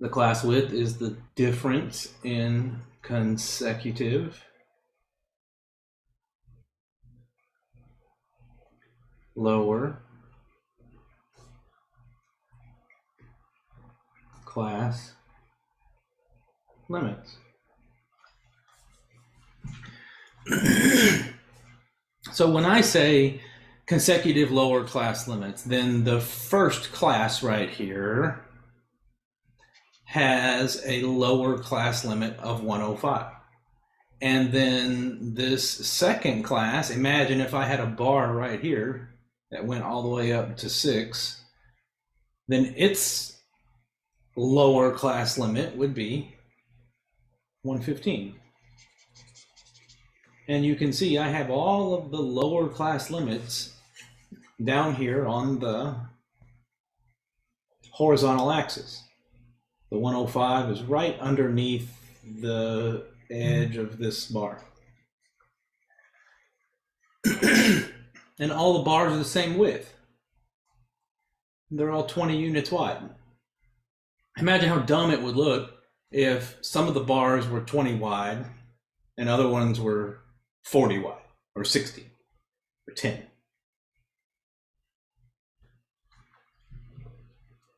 The class width is the difference in consecutive, lower class limits. So when I say consecutive lower class limits, then the first class right here has a lower class limit of 105. And then this second class, imagine if I had a bar right here that went all the way up to 6, then its lower class limit would be 115. And you can see I have all of the lower class limits down here on the horizontal axis. The 105 is right underneath the edge of this bar. And all the bars are the same width. They're all 20 units wide. Imagine how dumb it would look if some of the bars were 20 wide and other ones were 40 wide or 60 or 10.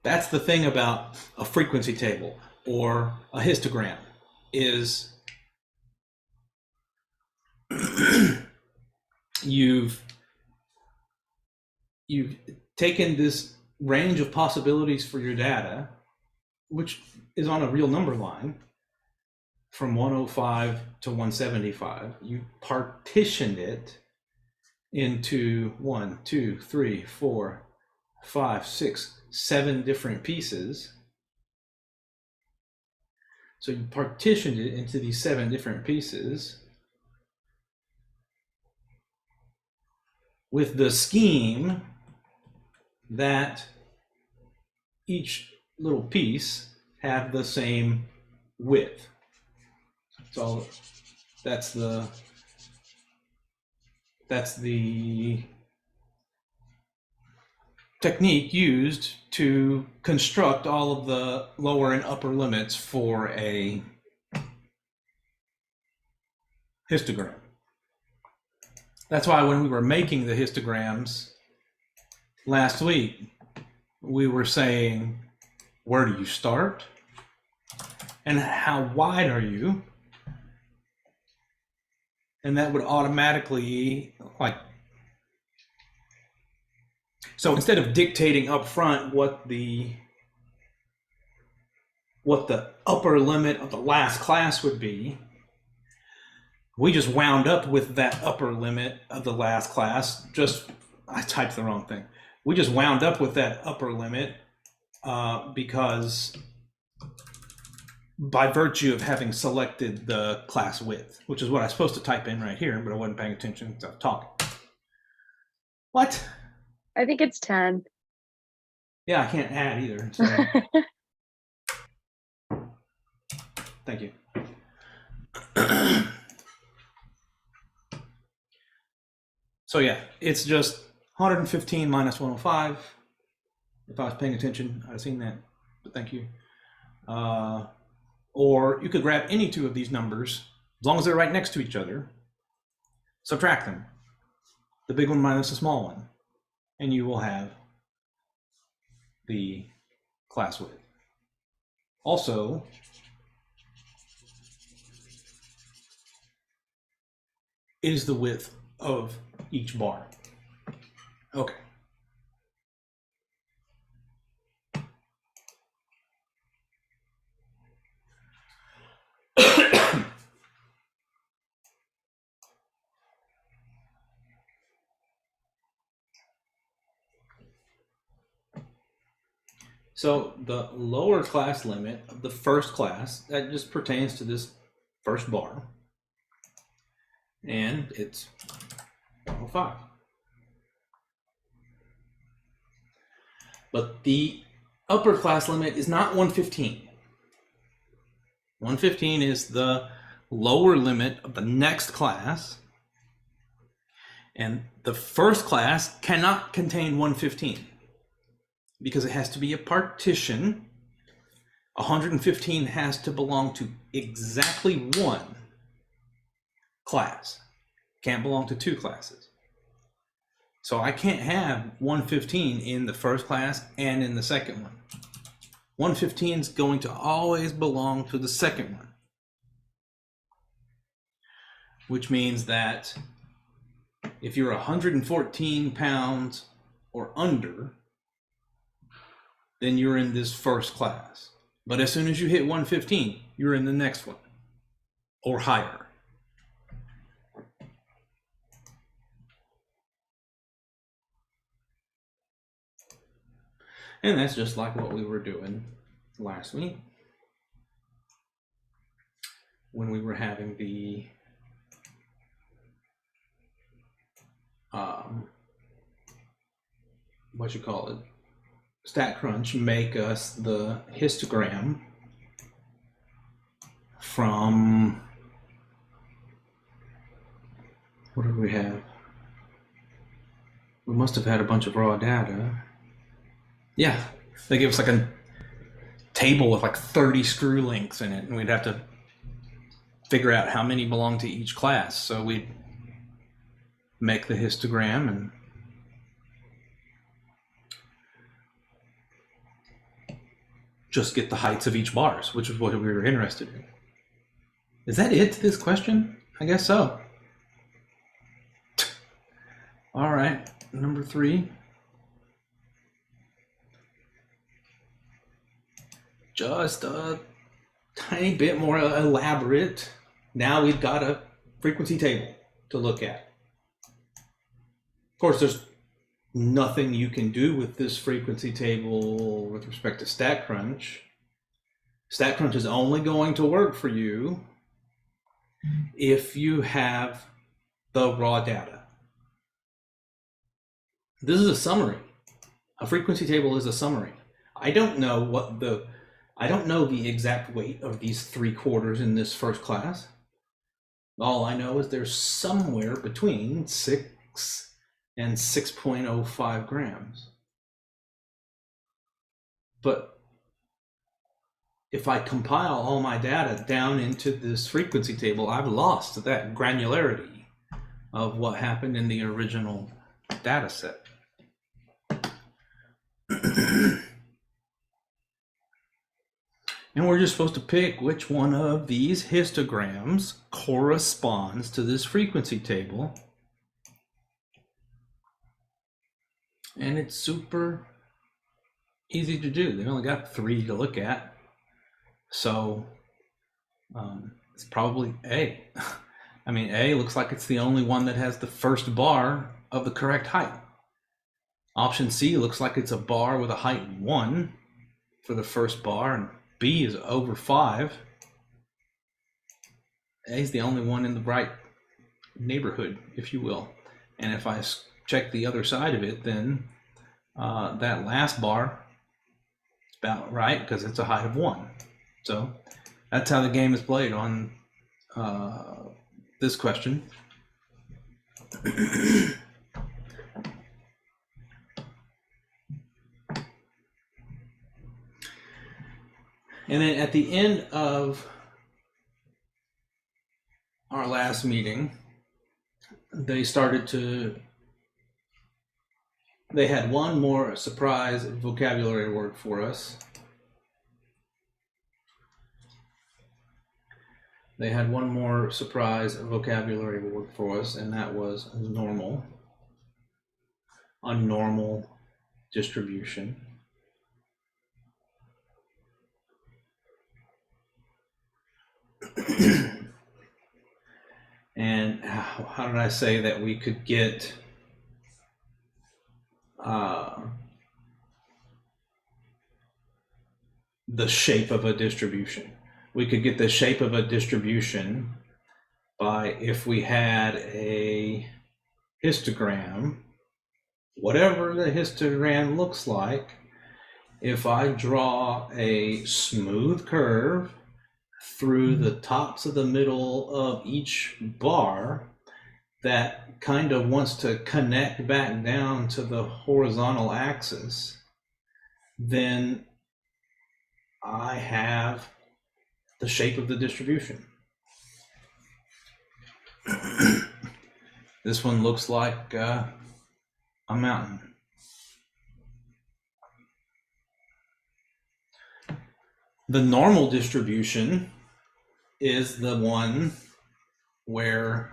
That's the thing about a frequency table or a histogram is you've taken this range of possibilities for your data, which is on a real number line, from 105 to 175. You partitioned it into 1, 2, 3, 4, 5, 6, 7 different pieces. So you partitioned it into these 7 different pieces with the scheme that each little piece have the same width. So that's the technique used to construct all of the lower and upper limits for a histogram. That's why when we were making the histograms last week, we were saying, where do you start? And how wide are you? And that would automatically, so instead of dictating up front what the upper limit of the last class would be, we just wound up with that upper limit of the last class. I typed the wrong thing. We just wound up with that upper limit because by virtue of having selected the class width, which is what I was supposed to type in right here, but I wasn't paying attention because I was talking. What? I think it's 10. Yeah, I can't add either. So. Thank you. So yeah, it's just 115 minus 105. If I was paying attention, I'd have seen that, but thank you. Or you could grab any two of these numbers, as long as they're right next to each other, subtract them, the big one minus the small one, and you will have the class width. Also, is the width of each bar. Okay. So the lower class limit of the first class, that just pertains to this first bar, and it's 105. But the upper class limit is not 115. 115 is the lower limit of the next class, and the first class cannot contain 115. because it has to be a partition. 115 has to belong to exactly one class. Can't belong to two classes. So I can't have 115 in the first class and in the second one. 115 is going to always belong to the second one, which means that if you're 114 pounds or under, then you're in this first class. But as soon as you hit 115, you're in the next one or higher. And that's just like what we were doing last week when we were having the StatCrunch make us the histogram from, what did we have? We must have had a bunch of raw data. Yeah, they gave us like a table with like 30 screw links in it, and we'd have to figure out how many belong to each class. So we'd make the histogram and just get the heights of each bars, which is what we were interested in. Is that it to this question? I guess so. All right, number 3. Just a tiny bit more elaborate. Now we've got a frequency table to look at. Of course, there's nothing you can do with this frequency table with respect to StatCrunch. StatCrunch is only going to work for you if you have the raw data. This is a summary. A frequency table is a summary. I don't know the exact weight of these 3/4 in this first class. All I know is they're somewhere between 6 and 6.05 grams. But if I compile all my data down into this frequency table, I've lost that granularity of what happened in the original data set. And we're just supposed to pick which one of these histograms corresponds to this frequency table. And it's super easy to do. They only got 3 to look at. So it's probably A. I mean, A looks like it's the only one that has the first bar of the correct height. Option C looks like it's a bar with a height 1 for the first bar, and B is over 5. A is the only one in the right neighborhood, if you will. And if I check the other side of it, then that last bar is about right because it's a height of 1. So that's how the game is played on this question. And then at the end of our last meeting, they had one more surprise vocabulary word for us. They had one more surprise vocabulary word for us, and that was normal. A normal distribution. And how did I say that we could get the shape of a distribution? We could get the shape of a distribution by, if we had a histogram, whatever the histogram looks like, if I draw a smooth curve through the tops of the middle of each bar that kind of wants to connect back down to the horizontal axis, then I have the shape of the distribution. This one looks like a mountain. The normal distribution is the one where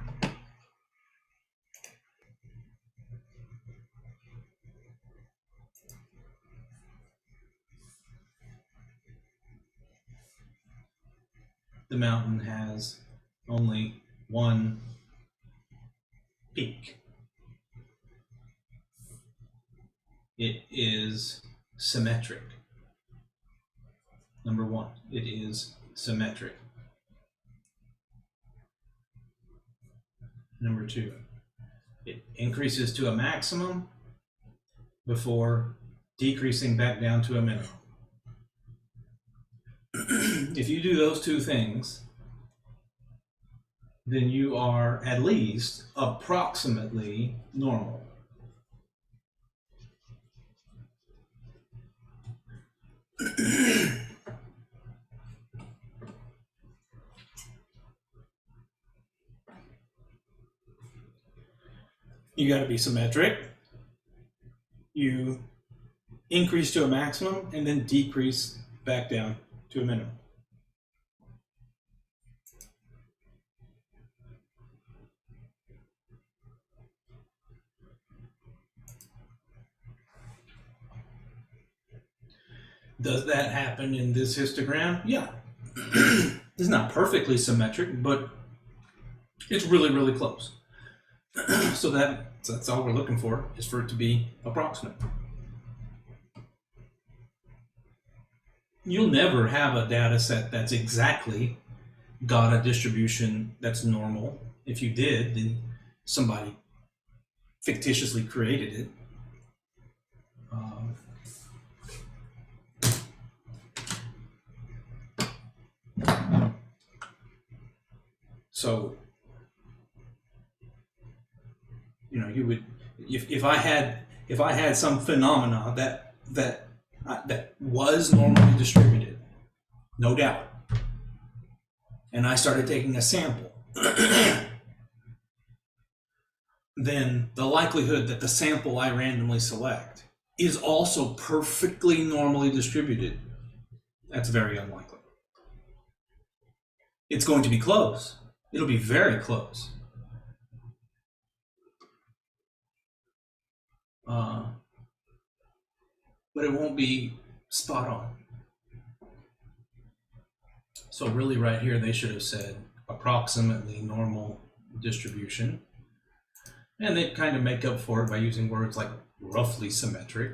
the mountain has only one peak. It is symmetric. Number one, it is symmetric. Number two, it increases to a maximum before decreasing back down to a minimum. If you do those two things, then you are at least approximately normal. You got to be symmetric. You increase to a maximum and then decrease back down to a minimum. Does that happen in this histogram? Yeah. It's not perfectly symmetric, but it's really, really close. So that's all we're looking for, is for it to be approximate. You'll never have a data set that's exactly got a distribution that's normal. If you did, then somebody fictitiously created it. So, you know, you would, if I had some phenomena that was normally distributed, no doubt, and I started taking a sample, then the likelihood that the sample I randomly select is also perfectly normally distributed, that's very unlikely. It's going to be close. It'll be very close. But it won't be spot on. So really right here, they should have said approximately normal distribution. And they kind of make up for it by using words like roughly symmetric.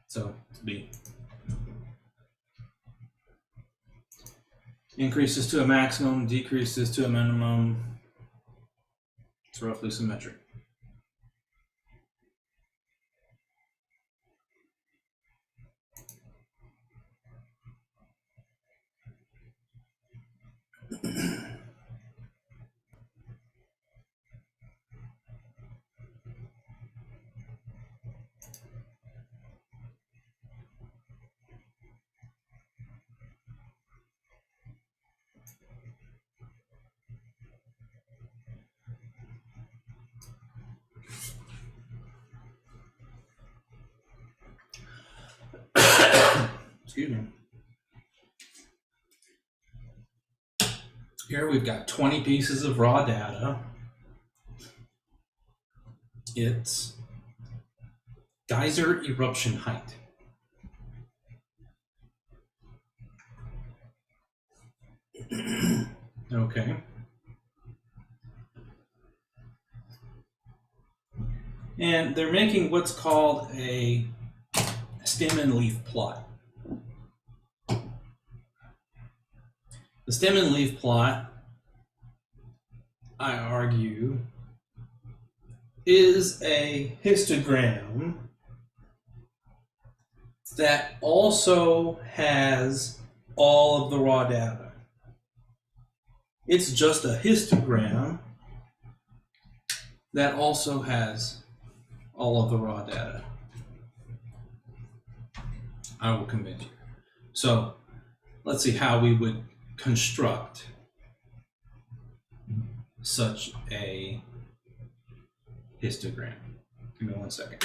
So to be increases to a maximum, decreases to a minimum, it's roughly symmetric. Excuse me. Here we've got 20 pieces of raw data. It's geyser eruption height. Okay. And they're making what's called a stem and leaf plot. The stem and leaf plot, I argue, is a histogram that also has all of the raw data. It's just a histogram that also has all of the raw data. I will convince you. So let's see how we would construct such a histogram. Give me 1 second.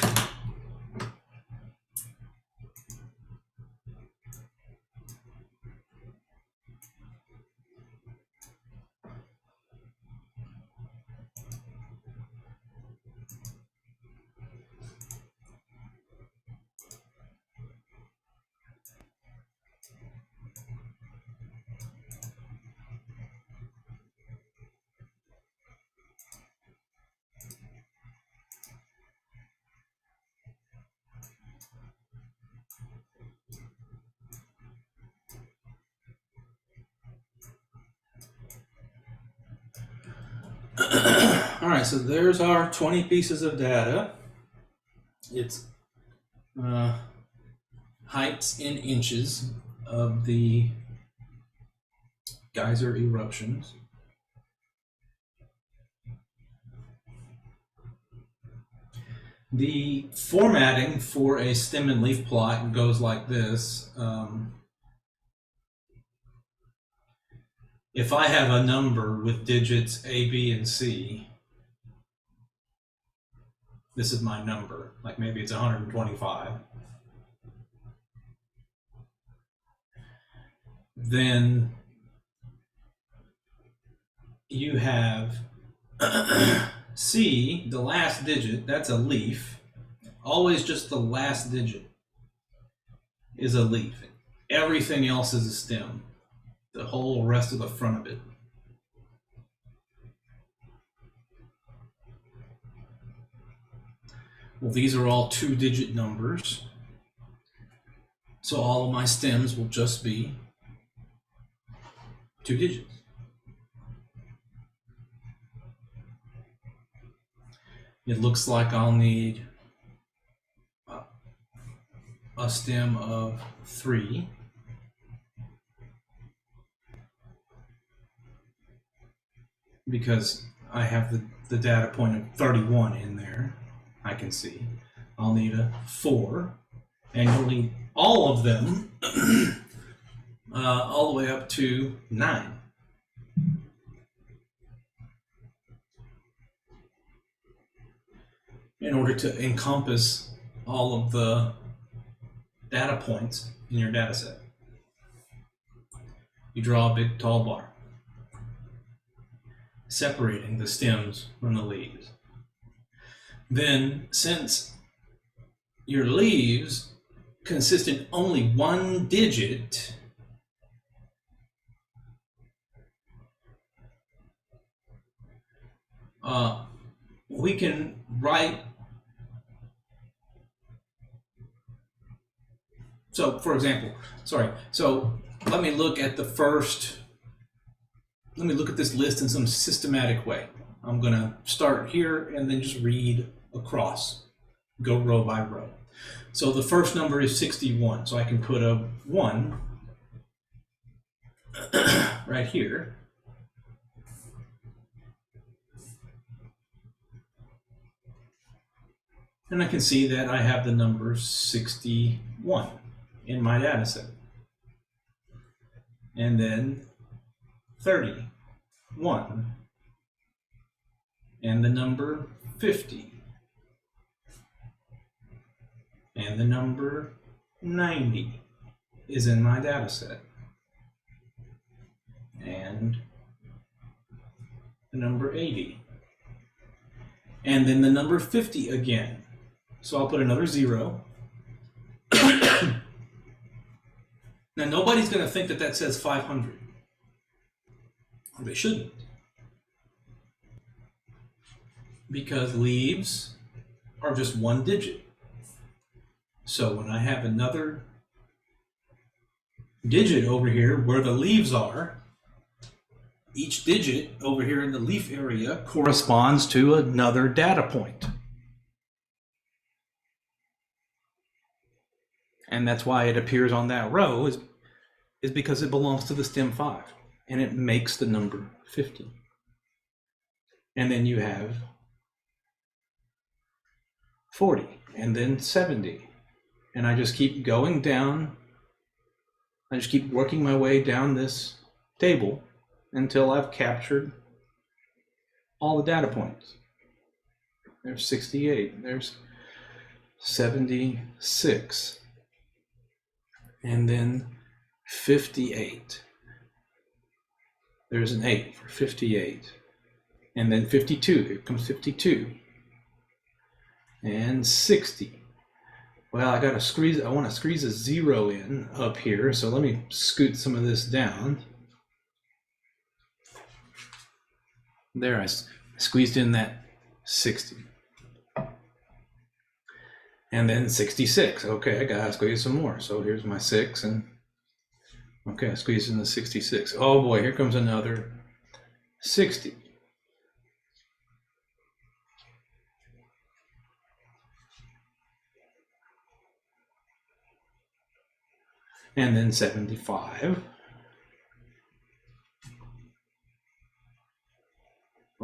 All right, so there's our 20 pieces of data. It's heights in inches of the geyser eruptions. The formatting for a stem and leaf plot goes like this. If I have a number with digits A, B, and C, this is my number. Like maybe it's 125. Then you have C, the last digit, that's a leaf. Always just the last digit is a leaf. Everything else is a stem. The whole rest of the front of it. Well, these are all 2-digit numbers. So all of my stems will just be 2 digits. It looks like I'll need a stem of 3. Because I have the data point of 31 in there, I can see. I'll need a 4, and you'll need all of them all the way up to 9. In order to encompass all of the data points in your data set. You draw a big tall bar, separating the stems from the leaves. Then, since your leaves consist in only 1 digit, we can write. So, for example, so let me look at this list in some systematic way. I'm going to start here and then just read across, go row by row. So the first number is 61, so I can put a 1 right here. And I can see that I have the number 61 in my data set. And then 31. And the number 50. And the number 90 is in my data set. And the number 80. And then the number 50 again. So I'll put another 0. Now, nobody's going to think that that says 500. Or they shouldn't. Because leaves are just 1 digit. So when I have another digit over here where the leaves are, each digit over here in the leaf area corresponds to another data point. And that's why it appears on that row is because it belongs to the stem 5 and it makes the number 50. And then you have 40, and then 70. And I just keep going down. I just keep working my way down this table until I've captured all the data points. There's 68, there's 76, and then 58. There's an 8 for 58. And then 52, here comes 52. And 60. Well, I want to squeeze a 0 in up here, so let me scoot some of this down. There, I squeezed in that 60. And then 66. Okay, I gotta squeeze some more. So here's my 6, and okay, I squeezed in the 66. Oh boy, here comes another 60. And then 75.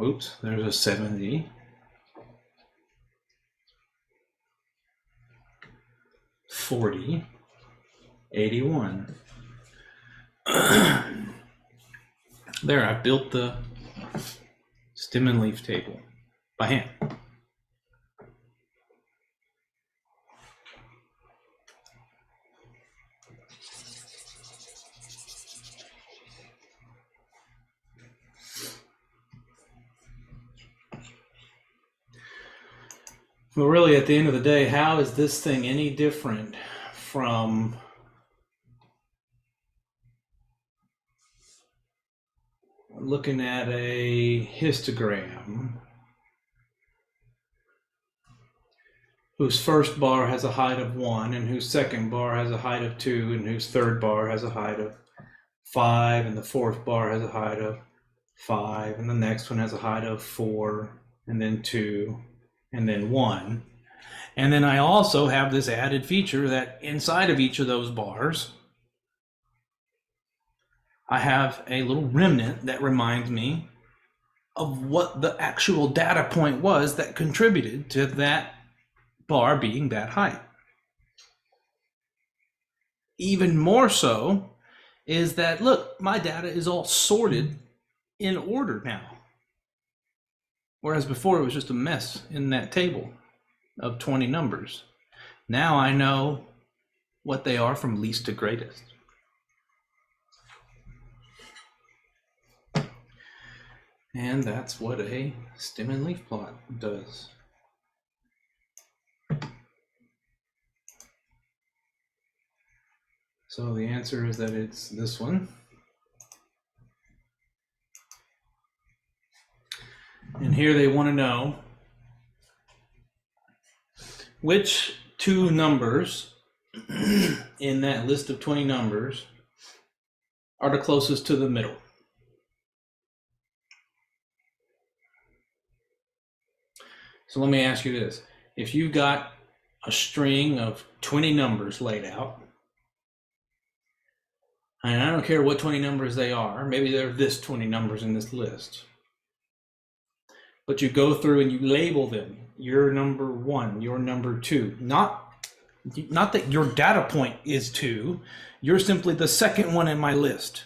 Oops, there's a 70. 40. 81. There, I built the stem and leaf table by hand. Well, really, at the end of the day, how is this thing any different from looking at a histogram whose first bar has a height of 1, and whose second bar has a height of 2, and whose third bar has a height of 5, and the fourth bar has a height of 5, and the next one has a height of 4, and then 2, and then 1. And then I also have this added feature that inside of each of those bars, I have a little remnant that reminds me of what the actual data point was that contributed to that bar being that height. Even more so is that, look, my data is all sorted in order now. Whereas before it was just a mess in that table of 20 numbers. Now I know what they are from least to greatest. And that's what a stem and leaf plot does. So the answer is that it's this one. And here they want to know which two numbers in that list of 20 numbers are the closest to the middle. So let me ask you this. If you've got a string of 20 numbers laid out, and I don't care what 20 numbers they are, maybe they're this 20 numbers in this list, but you go through and you label them. You're number 1, you're number 2. Not that your data point is 2, you're simply the second one in my list.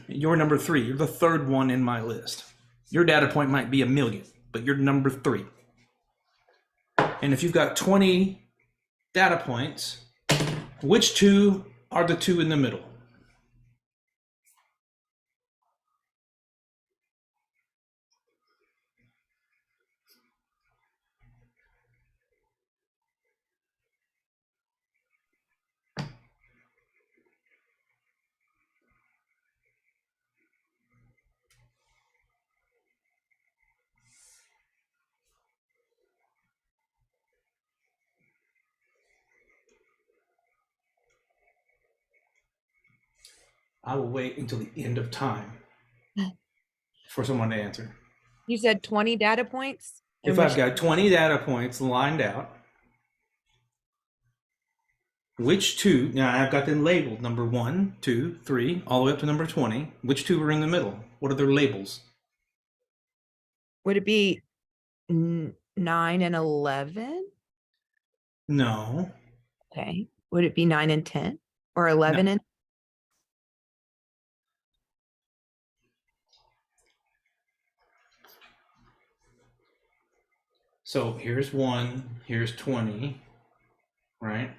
You're number 3, you're the third one in my list. Your data point might be 1,000,000, but you're number 3. And if you've got 20 data points, which two are the two in the middle? I will wait until the end of time for someone to answer. You said 20 data points? If I've got 20 data points lined out, which two, now I've got them labeled, number 1, 2, 3, all the way up to number 20. Which two are in the middle? What are their labels? Would it be 9 and 11? No. Okay. Would it be 9 and 10 or 11 No. and So here's 1, here's 20, right?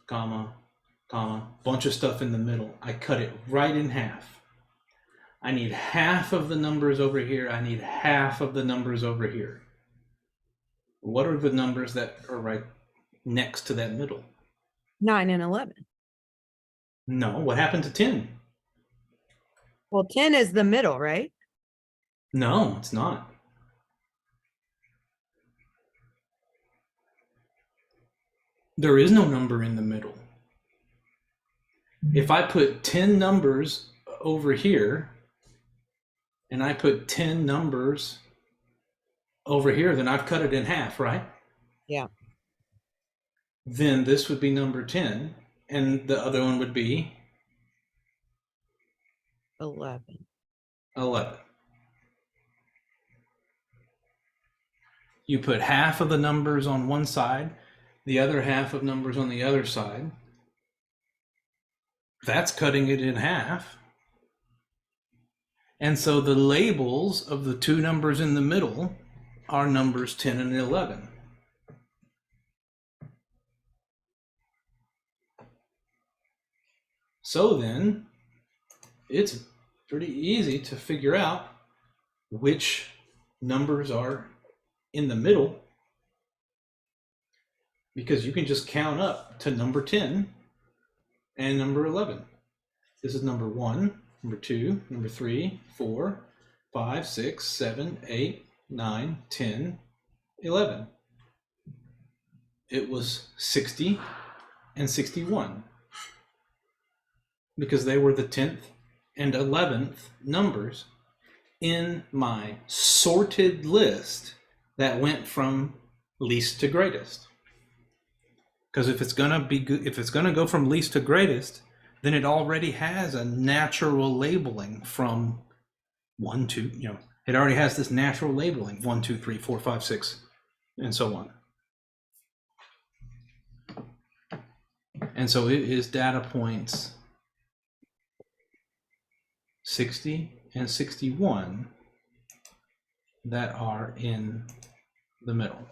Comma, comma, bunch of stuff in the middle. I cut it right in half. I need half of the numbers over here. I need half of the numbers over here. What are the numbers that are right next to that middle? 9 and 11? No. What happened to 10? Well, 10 is the middle, right? No, it's not. There is no number in the middle. If I put 10 numbers over here and I put 10 numbers over here, then I've cut it in half, right? Yeah. Then this would be number 10 and the other one would be 11. 11. You put half of the numbers on one side, the other half of numbers on the other side. That's cutting it in half. And so the labels of the two numbers in the middle are numbers 10 and 11. So then it's pretty easy to figure out which numbers are in the middle, because you can just count up to number 10 and number 11. This is number 1, number 2, number 3, 4, 5, 6, 7, 8, 9, 10, 11. It was 60 and 61 because they were the 10th and 11th numbers in my sorted list that went from least to greatest. Because if it's gonna be good, if it's gonna go from least to greatest, then it already has a natural labeling from 1, 2. It already has this natural labeling 1, 2, 3, 4, 5, 6, and so on. And so it is data points 60 and 61 that are in the middle.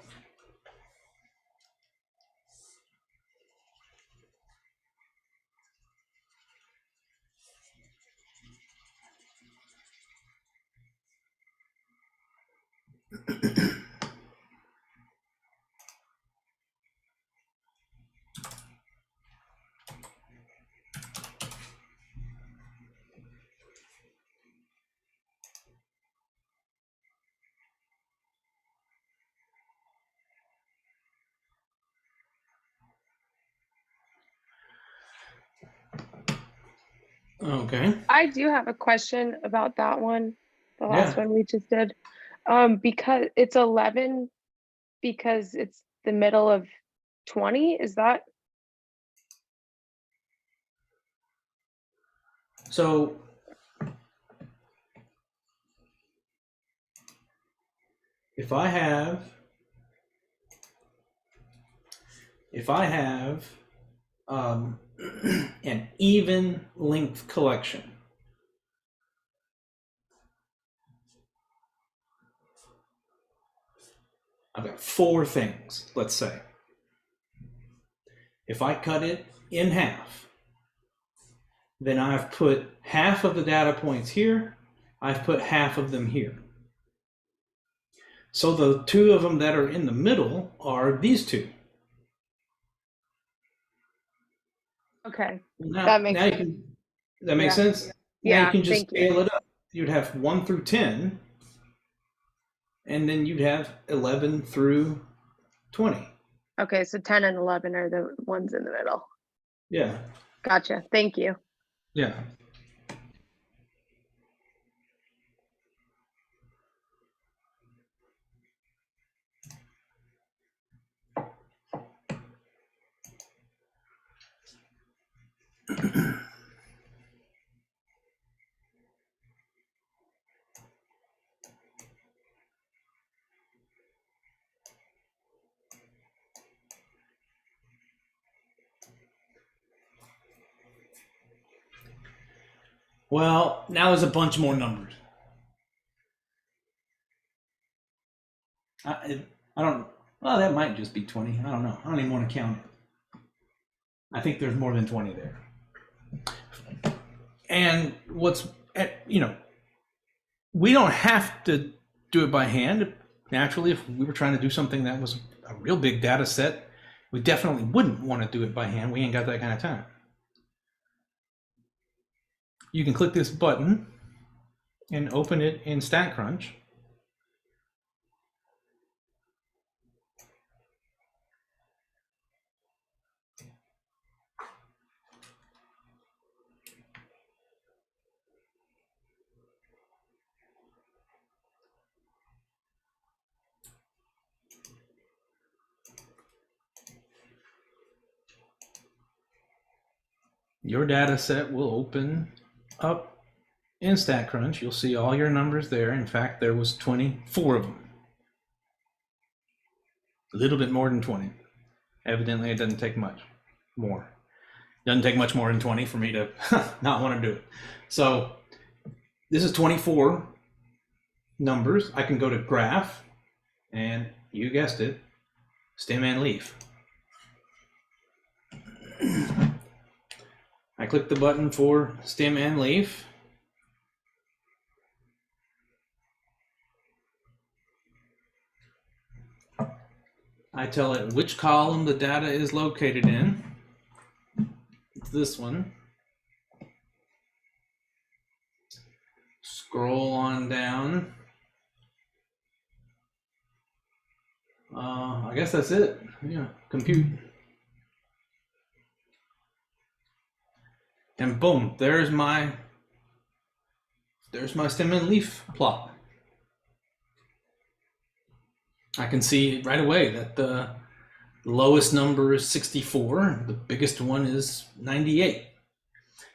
Okay. I do have a question about that one, the last Yeah. one we just did. Because it's 11 because it's the middle of 20, is that? So if I have an even length collection, I've got 4 things, let's say. If I cut it in half, then I've put half of the data points here, I've put half of them here. So the 2 of them that are in the middle are these 2. Okay, Now, that makes now you sense. can, that makes Yeah. sense? Now you Yeah, can just thank you. scale it up. You'd have 1 through 10, and then you'd have 11 through 20. Okay, so 10 and 11 are the ones in the middle. Yeah, Gotcha. Thank you. yeah. Well, now there's a bunch more numbers. I don't. Well, that might just be 20. I don't know. I don't even want to count it. I think there's more than 20 there. And what's, we don't have to do it by hand. Naturally, if we were trying to do something that was a real big data set, we definitely wouldn't want to do it by hand. We ain't got that kind of time. You can click this button and open it in StatCrunch. Your data set will open up in StatCrunch. You'll see all your numbers there. In fact, there was 24 of them. A little bit more than 20. Evidently, it doesn't take much more. Doesn't take much more than 20 for me to not want to do it. So this is 24 numbers. I can go to graph, and you guessed it, stem and leaf. I click the button for stem and leaf. I tell it which column the data is located in. It's this one. Scroll on down. I guess that's it. Yeah, compute. And boom, there's my stem and leaf plot. I can see right away that the lowest number is 64, the biggest one is 98.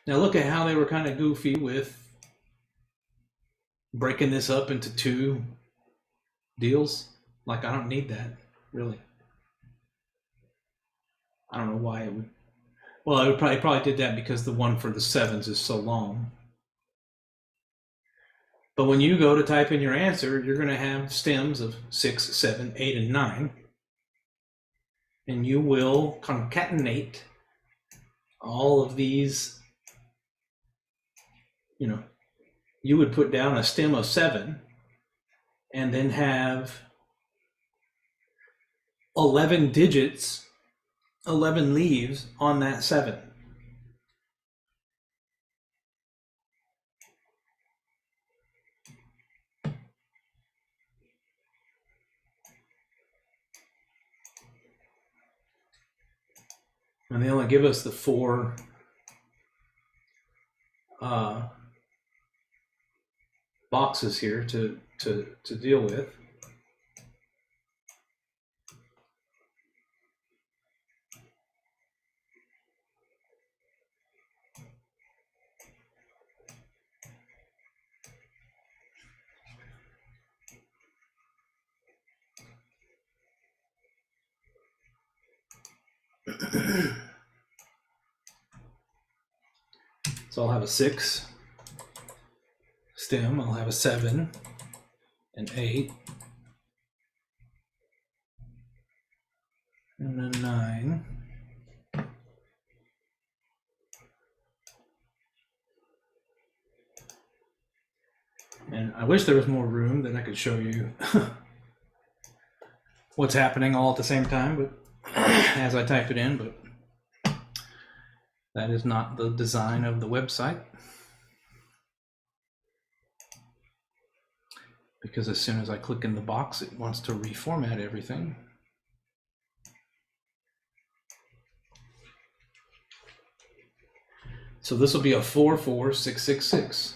Now look at how they were kind of goofy with breaking this up into two deals. Like, I don't need that, really. I don't know why it would. Well, I would probably did that because the one for the sevens is so long. But when you go to type in your answer, you're going to have stems of 6, 7, 8, and 9. And you will concatenate all of these. You would put down a stem of 7 and then have 11 digits, 11 leaves on that 7. And they only give us the 4 boxes here to deal with. So I'll have a 6 stem, I'll have a 7, an 8, and a 9. And I wish there was more room that I could show you what's happening all at the same time, but as I type it in, but that is not the design of the website. Because as soon as I click in the box, it wants to reformat everything. So this will be a 44666.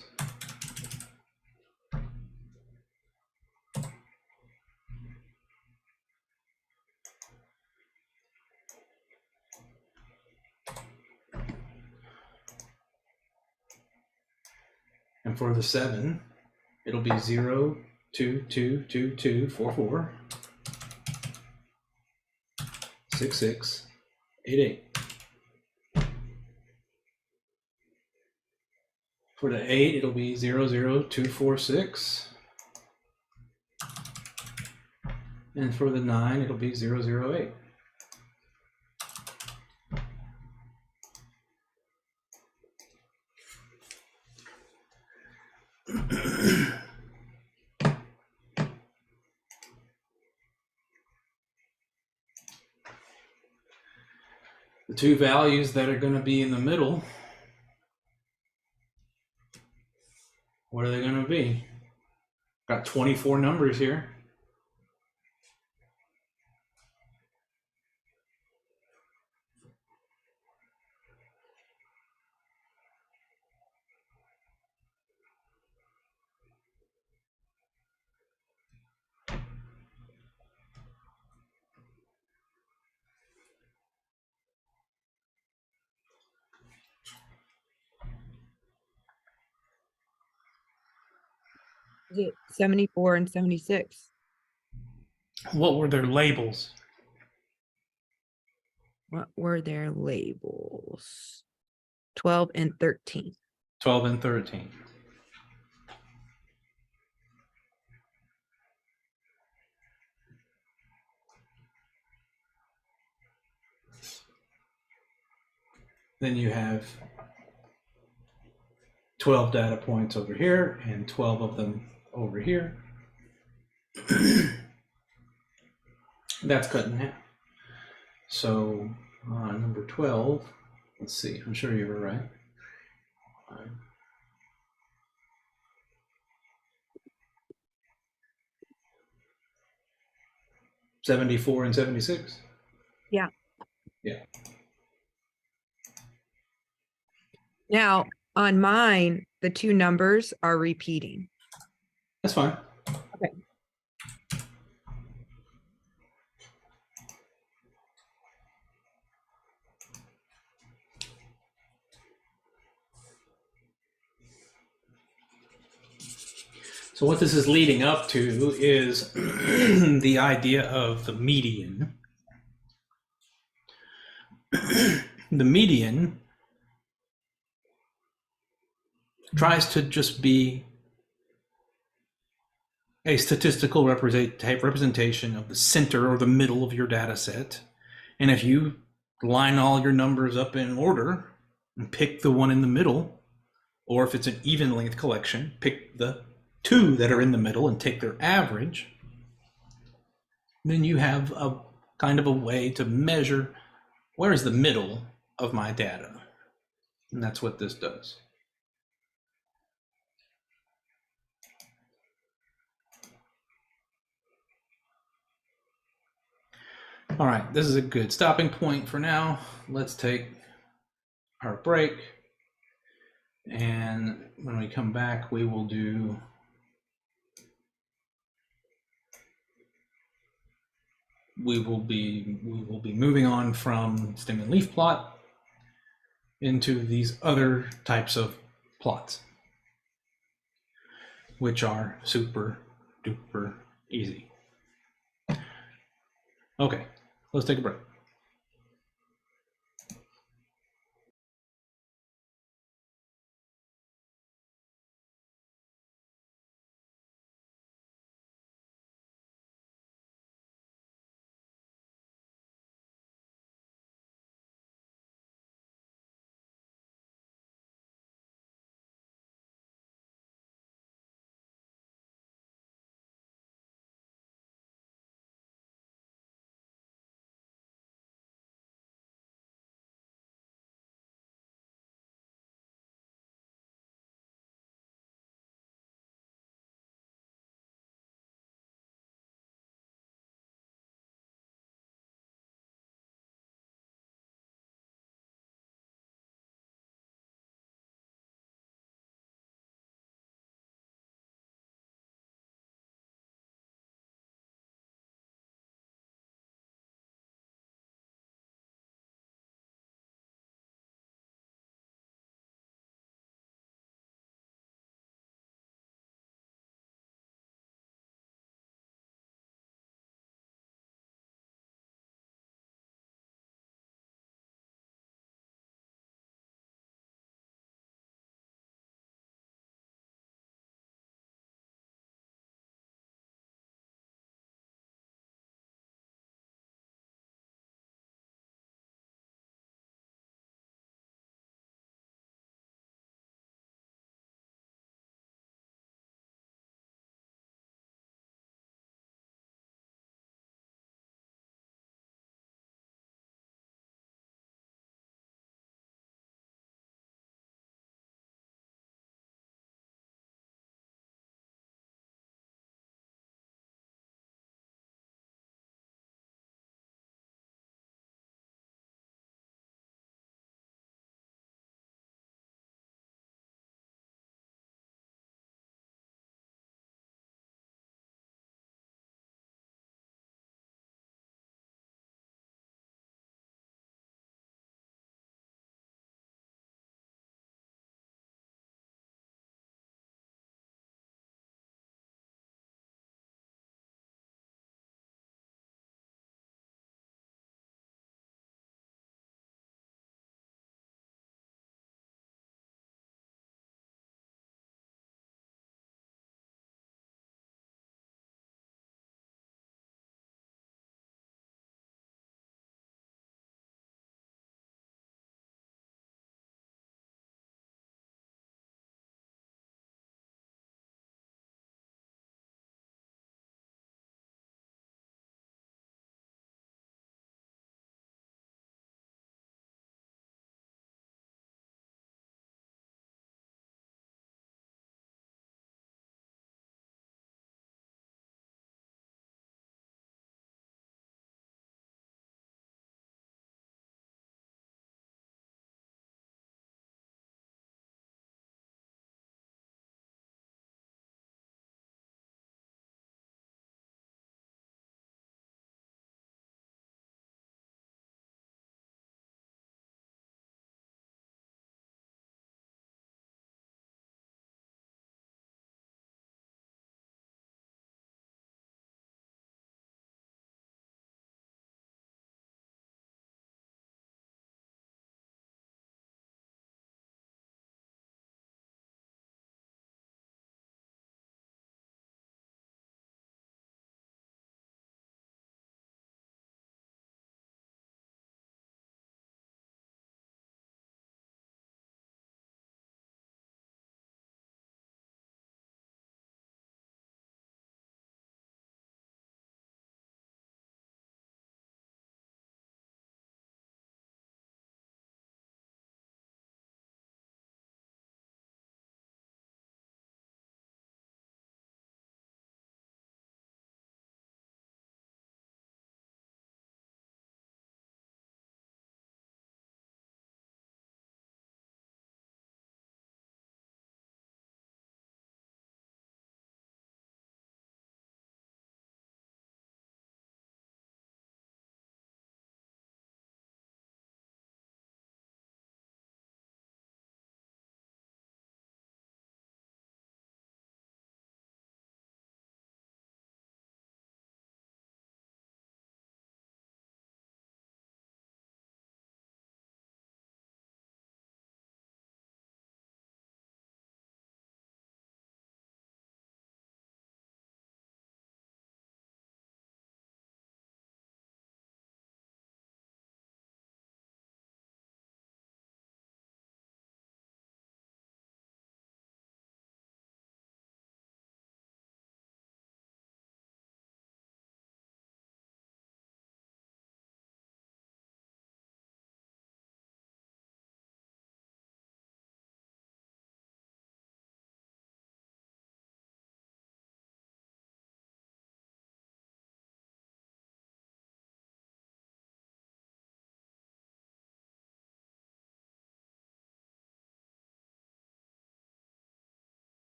And for the 7, it'll be 0, 2, 2, 2, 2, 4, 4, 6, 6, 8, 8. For the 8, it'll be 00246. And for the 9, it'll be 008. The two values that are going to be in the middle, what are they going to be? Got 24 numbers here. Is it 74 and 76? What were their labels? What were their labels? 12 and 13. 12 and 13. Then you have 12 data points over here and 12 of them over here. That's cut in half. So number 12, let's see, I'm sure you were right. 74 and 76? Yeah. Yeah. Now, on mine, the two numbers are repeating. That's fine. Okay. So what this is leading up to is the idea of the median. The median tries to just be a statistical representation of the center or the middle of your data set. And if you line all your numbers up in order and pick the one in the middle, or if it's an even length collection, pick the two that are in the middle and take their average, then you have a kind of a way to measure where is the middle of my data. And that's what this does. All right, this is a good stopping point for now. Let's take our break. And when we come back, we will be moving on from stem and leaf plot into these other types of plots, which are super duper easy. Okay, let's take a break.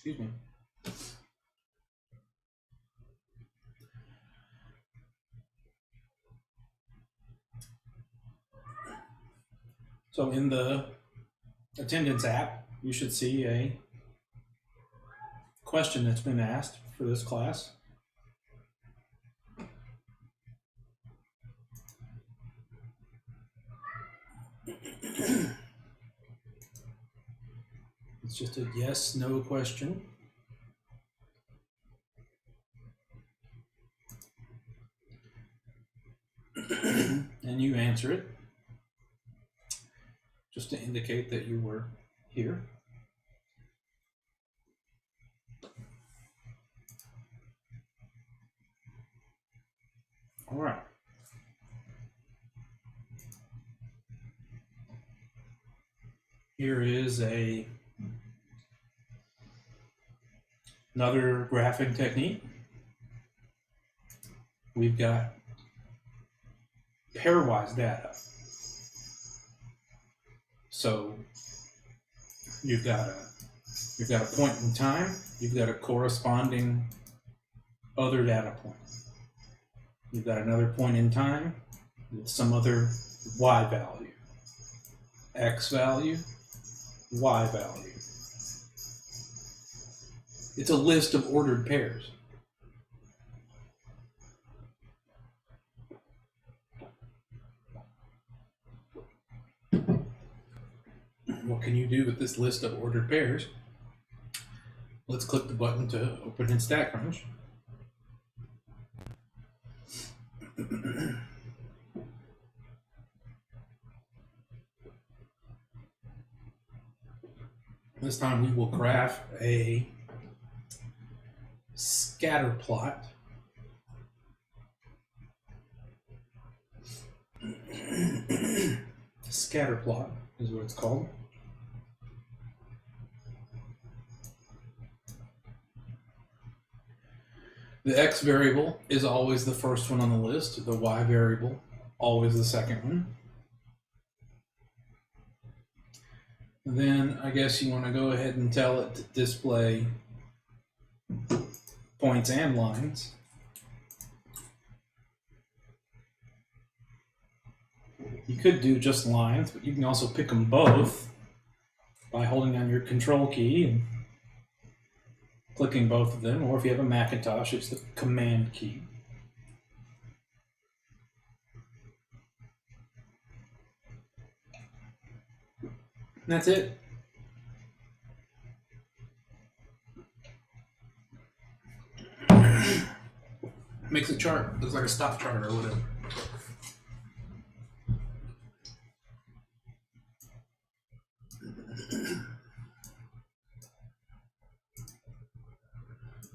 Excuse me. So in the attendance app, you should see a question that's been asked for this class. It's just a yes, no question. And you answer it just to indicate that you were here. All right. Here is another graphing technique. We've got pairwise data. So you've got a point in time, you've got a corresponding other data point. You've got another point in time with some other y value, x value, y value. It's a list of ordered pairs. What can you do with this list of ordered pairs? Let's click the button to open in StatCrunch. This time we will graph a scatter plot. Scatter plot is what it's called. The x variable is always the first one on the list. The y variable, always the second one. And then I guess you want to go ahead and tell it to display points and lines. You could do just lines, but you can also pick them both by holding down your control key and clicking both of them, or if you have a Macintosh, it's the command key. And that's it. Makes a chart, looks like a stock chart or whatever.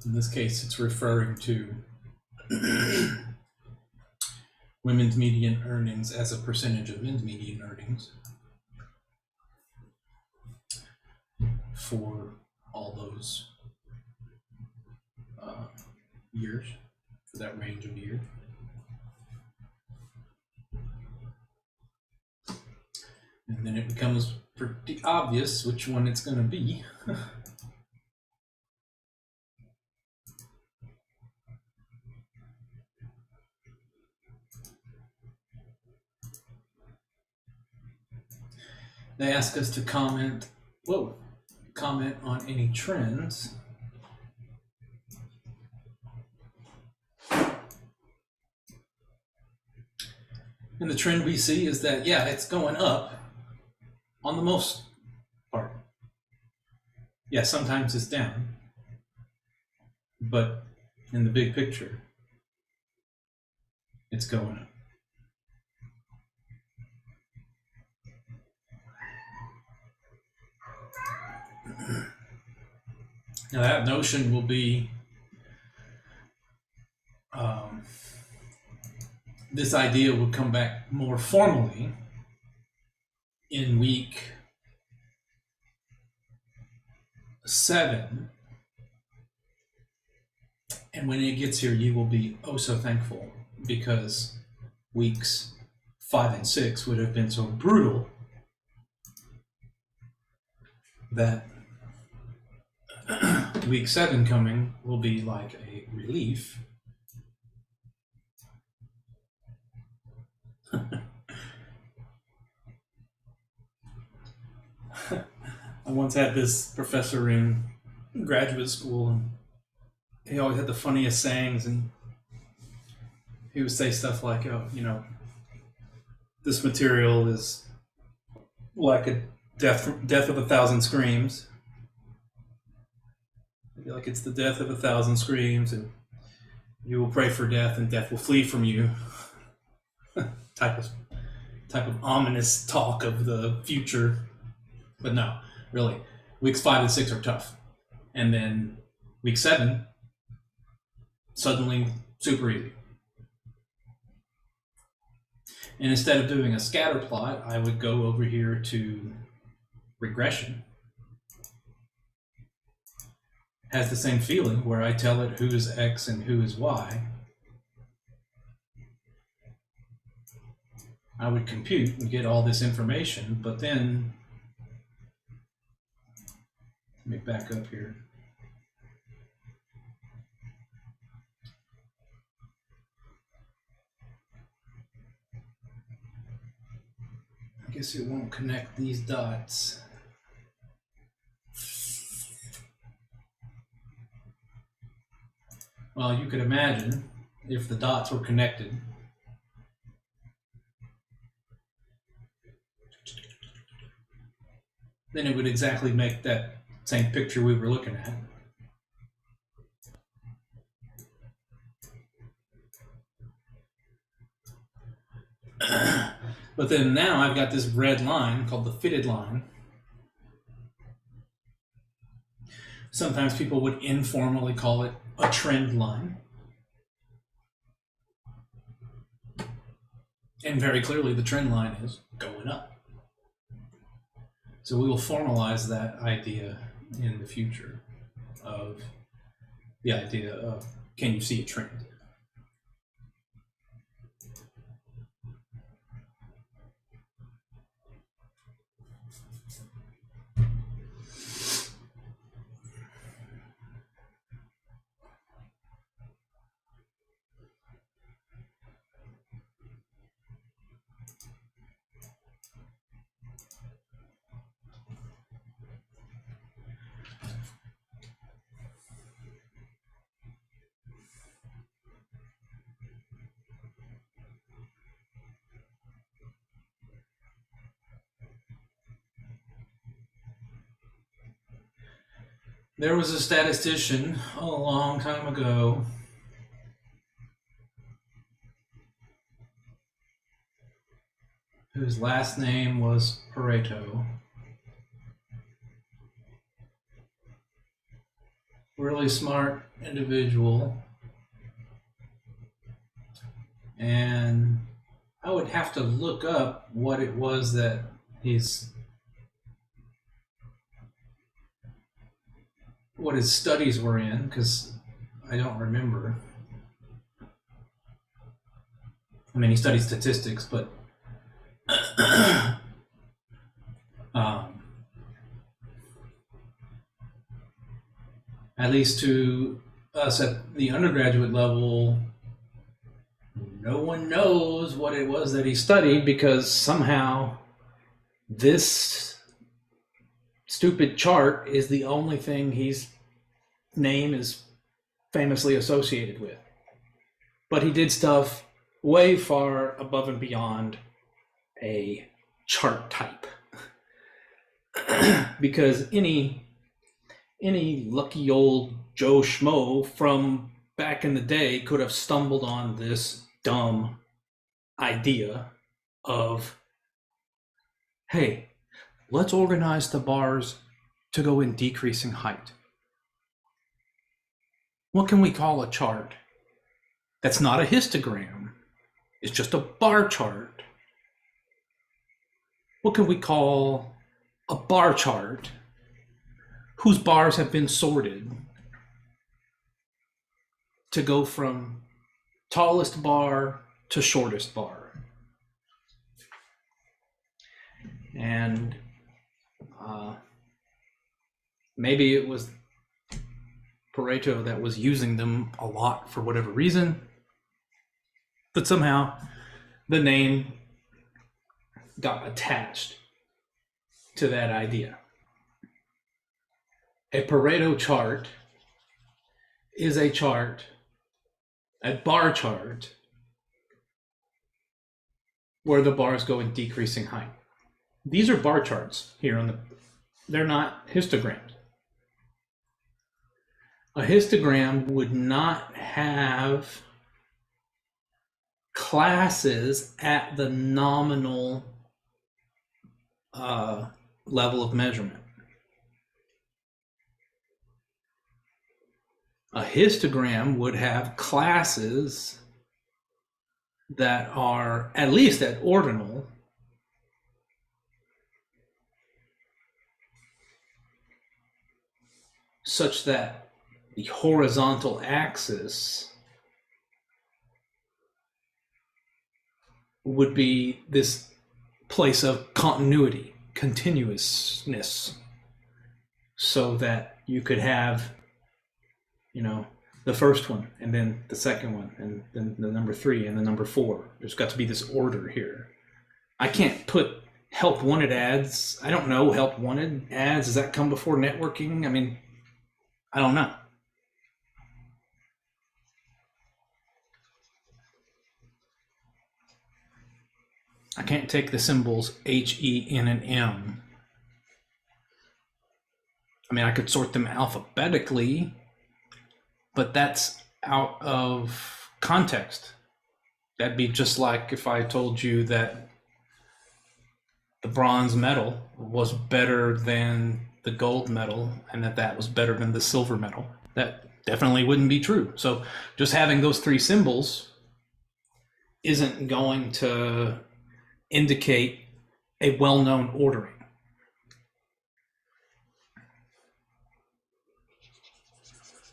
In this case, it's referring to women's median earnings as a percentage of men's median earnings for all those years, for that range of years. And then it becomes pretty obvious which one it's going to be. They ask us to comment on any trends. And the trend we see is that, yeah, it's going up on the most part. Yeah, sometimes it's down, but in the big picture, it's going up. Now that notion will be this idea will come back more formally in week 7. And when it gets here, you will be oh so thankful, because weeks 5 and 6 would have been so brutal that week 7 coming will be like a relief. I once had this professor in graduate school, and he always had the funniest sayings, and he would say stuff like, "Oh, you know, this material is like a death of a thousand screams." It'd be like it's the death of a thousand screams, and you will pray for death, and death will flee from you. type of ominous talk of the future, but no, really, weeks 5 and 6 are tough, and then week 7 suddenly super easy. And instead of doing a scatter plot, I would go over here to regression. Has the same feeling where I tell it who is X and who is Y. I would compute and get all this information, but then, let me back up here. I guess it won't connect these dots. Well, you could imagine if the dots were connected. Then it would exactly make that same picture we were looking at. But then now I've got this red line called the fitted line. Sometimes people would informally call it a trend line. And very clearly the trend line is going up. So we will formalize that idea in the future of the idea of, can you see a trend? There was a statistician a long time ago whose last name was Pareto. Really smart individual. And I would have to look up what it was that what his studies were in, because I don't remember. I mean, he studied statistics, but at least to us at the undergraduate level, no one knows what it was that he studied, because somehow this stupid chart is the only thing his name is famously associated with. But he did stuff way far above and beyond a chart type. Because any lucky old Joe Schmo from back in the day could have stumbled on this dumb idea of, hey, let's organize the bars to go in decreasing height. What can we call a chart that's not a histogram? It's just a bar chart. What can we call a bar chart whose bars have been sorted to go from tallest bar to shortest bar? And maybe it was Pareto that was using them a lot for whatever reason, but somehow the name got attached to that idea. A Pareto chart is a chart, a bar chart, where the bars go in decreasing height. These are bar charts here on the, they're not histograms. A histogram would not have classes at the nominal level of measurement. A histogram would have classes that are at least at ordinal, such that the horizontal axis would be this place of continuity, continuousness, so that you could have, you know, the first one, and then the second one, and then the number 3, and the number 4. There's got to be this order here. I can't put help wanted ads. I don't know help wanted ads. Does that come before networking? I mean, I don't know. I can't take the symbols H, E, N, and M. I mean, I could sort them alphabetically, but that's out of context. That'd be just like if I told you that the bronze medal was better than the gold medal and that was better than the silver medal. That definitely wouldn't be true. So just having those 3 symbols isn't going to indicate a well-known ordering.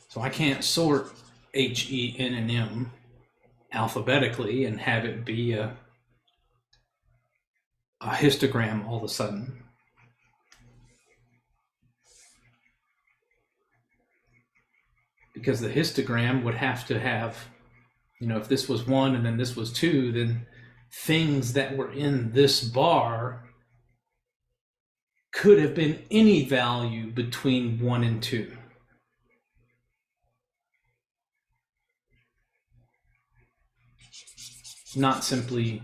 So I can't sort H, E, N, and M alphabetically and have it be a histogram all of a sudden. Because the histogram would have to have, you know, if this was 1 and then this was 2, then things that were in this bar could have been any value between 1 and 2. Not simply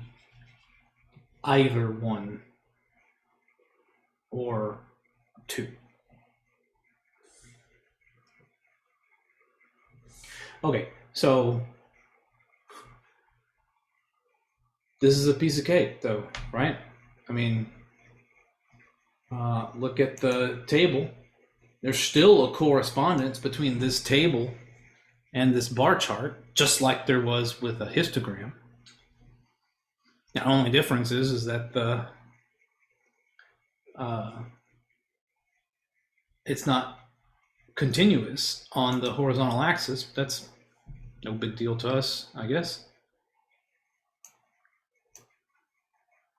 either 1 or 2. Okay, so this is a piece of cake, though, right? I mean, look at the table. There's still a correspondence between this table and this bar chart, just like there was with a histogram. The only difference is that the it's not continuous on the horizontal axis. That's no big deal to us, I guess.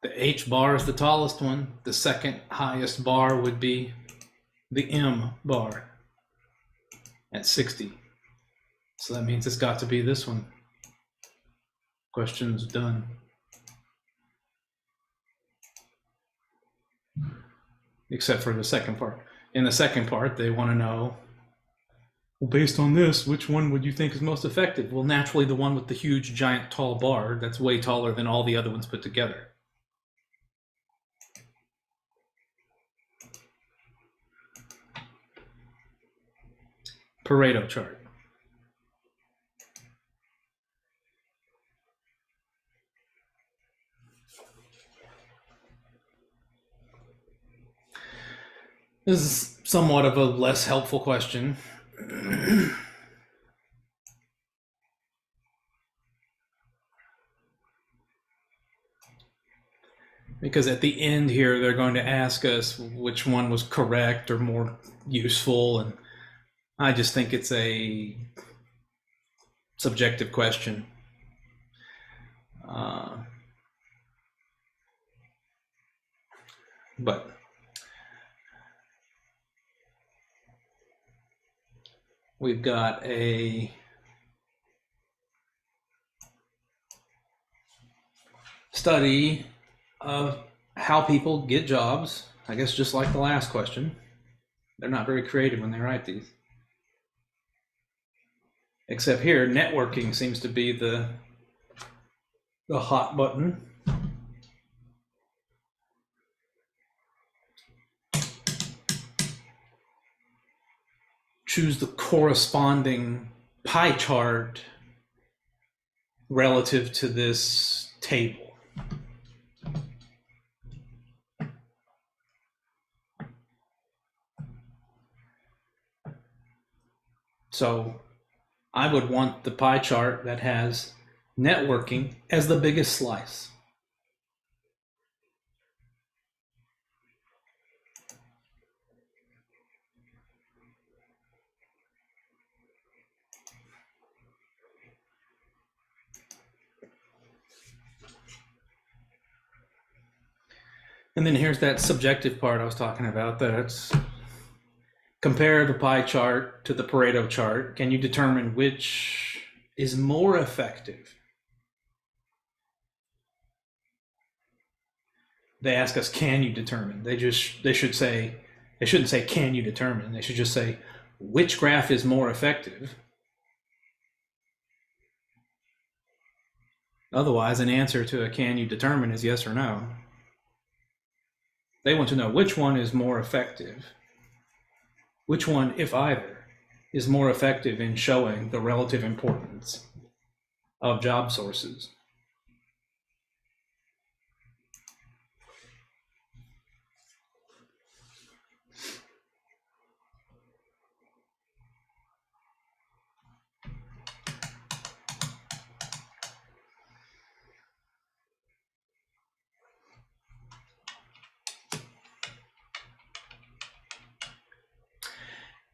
The H bar is the tallest one. The second highest bar would be the M bar at 60. So that means it's got to be this one. Question's done. Except for the second part. In the second part, they want to know, well, based on this, which one would you think is most effective? Well, naturally, the one with the huge, giant, tall bar that's way taller than all the other ones put together. Pareto chart. This is somewhat of a less helpful question. Because at the end here, they're going to ask us which one was correct or more useful, and I just think it's a subjective question. But we've got a study of how people get jobs. I guess just like the last question. They're not very creative when they write these. Except here, networking seems to be the hot button. Choose the corresponding pie chart relative to this table. So I would want the pie chart that has networking as the biggest slice. And then here's that subjective part I was talking about. That's compare the pie chart to the Pareto chart. Can you determine which is more effective? They ask us, can you determine? They shouldn't say, can you determine? They should just say, which graph is more effective? Otherwise, an answer to a can you determine is yes or no. They want to know which one is more effective. Which one, if either, is more effective in showing the relative importance of job sources?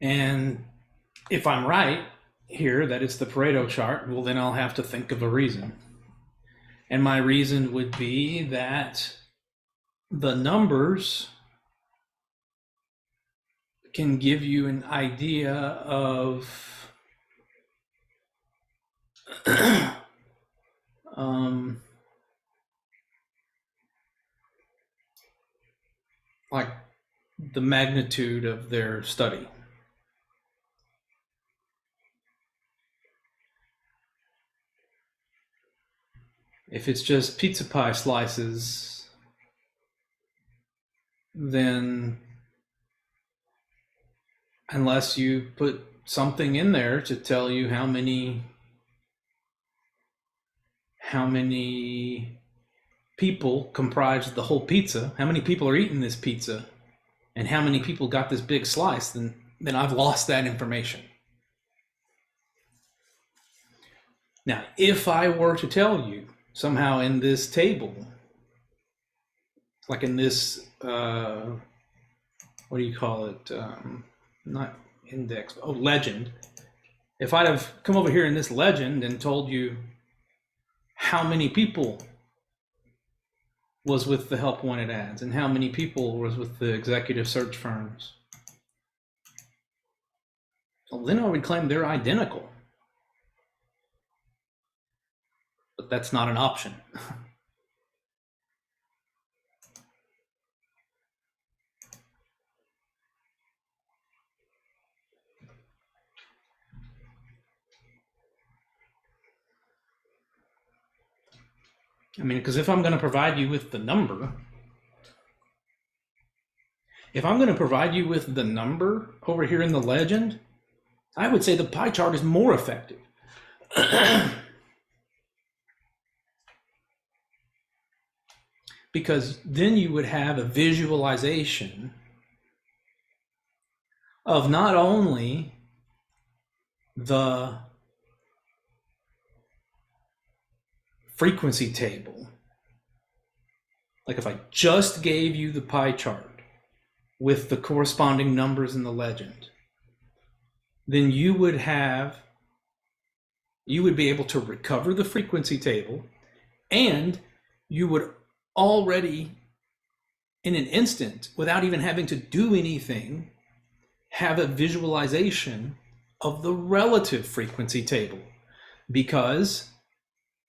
And if I'm right here that it's the Pareto chart, well, then I'll have to think of a reason. And my reason would be that the numbers can give you an idea of like the magnitude of their study. If it's just pizza pie slices, then unless you put something in there to tell you how many people comprise the whole pizza, how many people are eating this pizza, and how many people got this big slice, then I've lost that information. Now, if I were to tell you somehow in this table, like in this, what do you call it? Not index, oh, legend. If I'd have come over here in this legend and told you how many people was with the help wanted ads and how many people was with the executive search firms, well, then I would claim they're identical. But that's not an option. I mean, because if I'm going to provide you with the number, over here in the legend, I would say the pie chart is more effective. Because then you would have a visualization of not only the frequency table, like if I just gave you the pie chart with the corresponding numbers in the legend, then you would be able to recover the frequency table, and you would already in an instant, without even having to do anything, have a visualization of the relative frequency table, because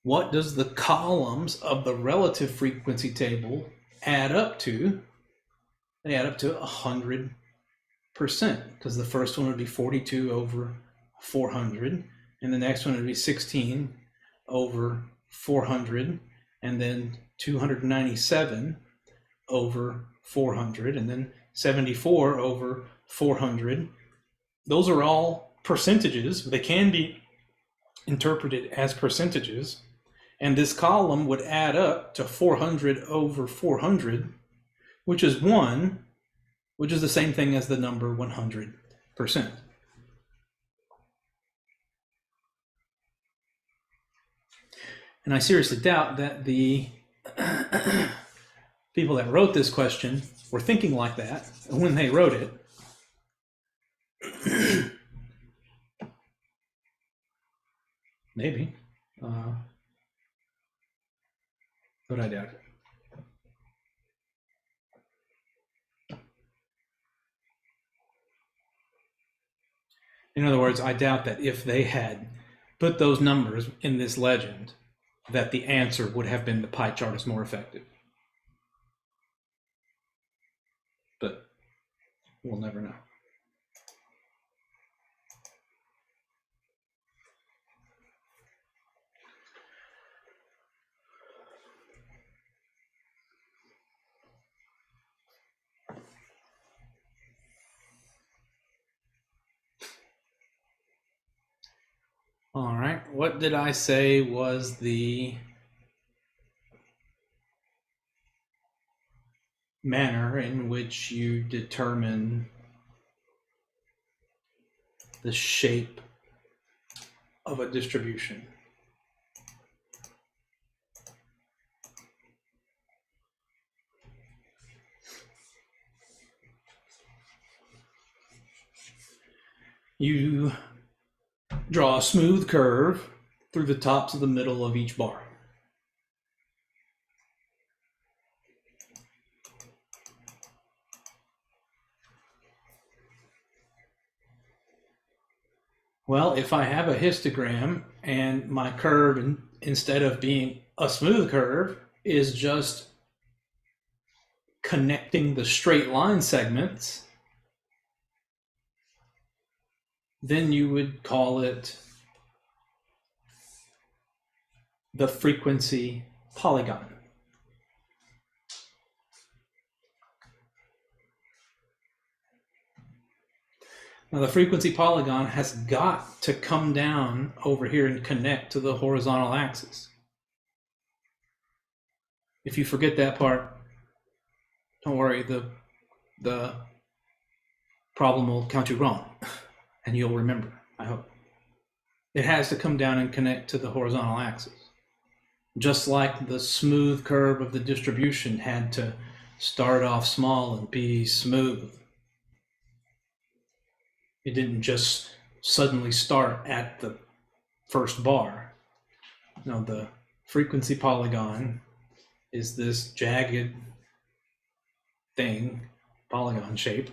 what does the columns of the relative frequency table add up to? They add up to 100%, because the first one would be 42 over 400, and the next one would be 16 over 400, and then 297 over 400, and then 74 over 400. Those are all percentages. They can be interpreted as percentages. And this column would add up to 400 over 400, which is 1, which is the same thing as the number 100%. And I seriously doubt that the people that wrote this question were thinking like that when they wrote it. Maybe. But I doubt it. In other words, I doubt that if they had put those numbers in this legend, that the answer would have been the pie chart is more effective. But we'll never know. All right, what did I say was the manner in which you determine the shape of a distribution? You draw a smooth curve through the tops of the middle of each bar. Well, if I have a histogram and my curve, instead of being a smooth curve, is just connecting the straight line segments, then you would call it the frequency polygon. Now, the frequency polygon has got to come down over here and connect to the horizontal axis. If you forget that part, don't worry, the problem will count you wrong, and you'll remember, I hope. It has to come down and connect to the horizontal axis. Just like the smooth curve of the distribution had to start off small and be smooth. It didn't just suddenly start at the first bar. No, the frequency polygon is this jagged thing, polygon shape.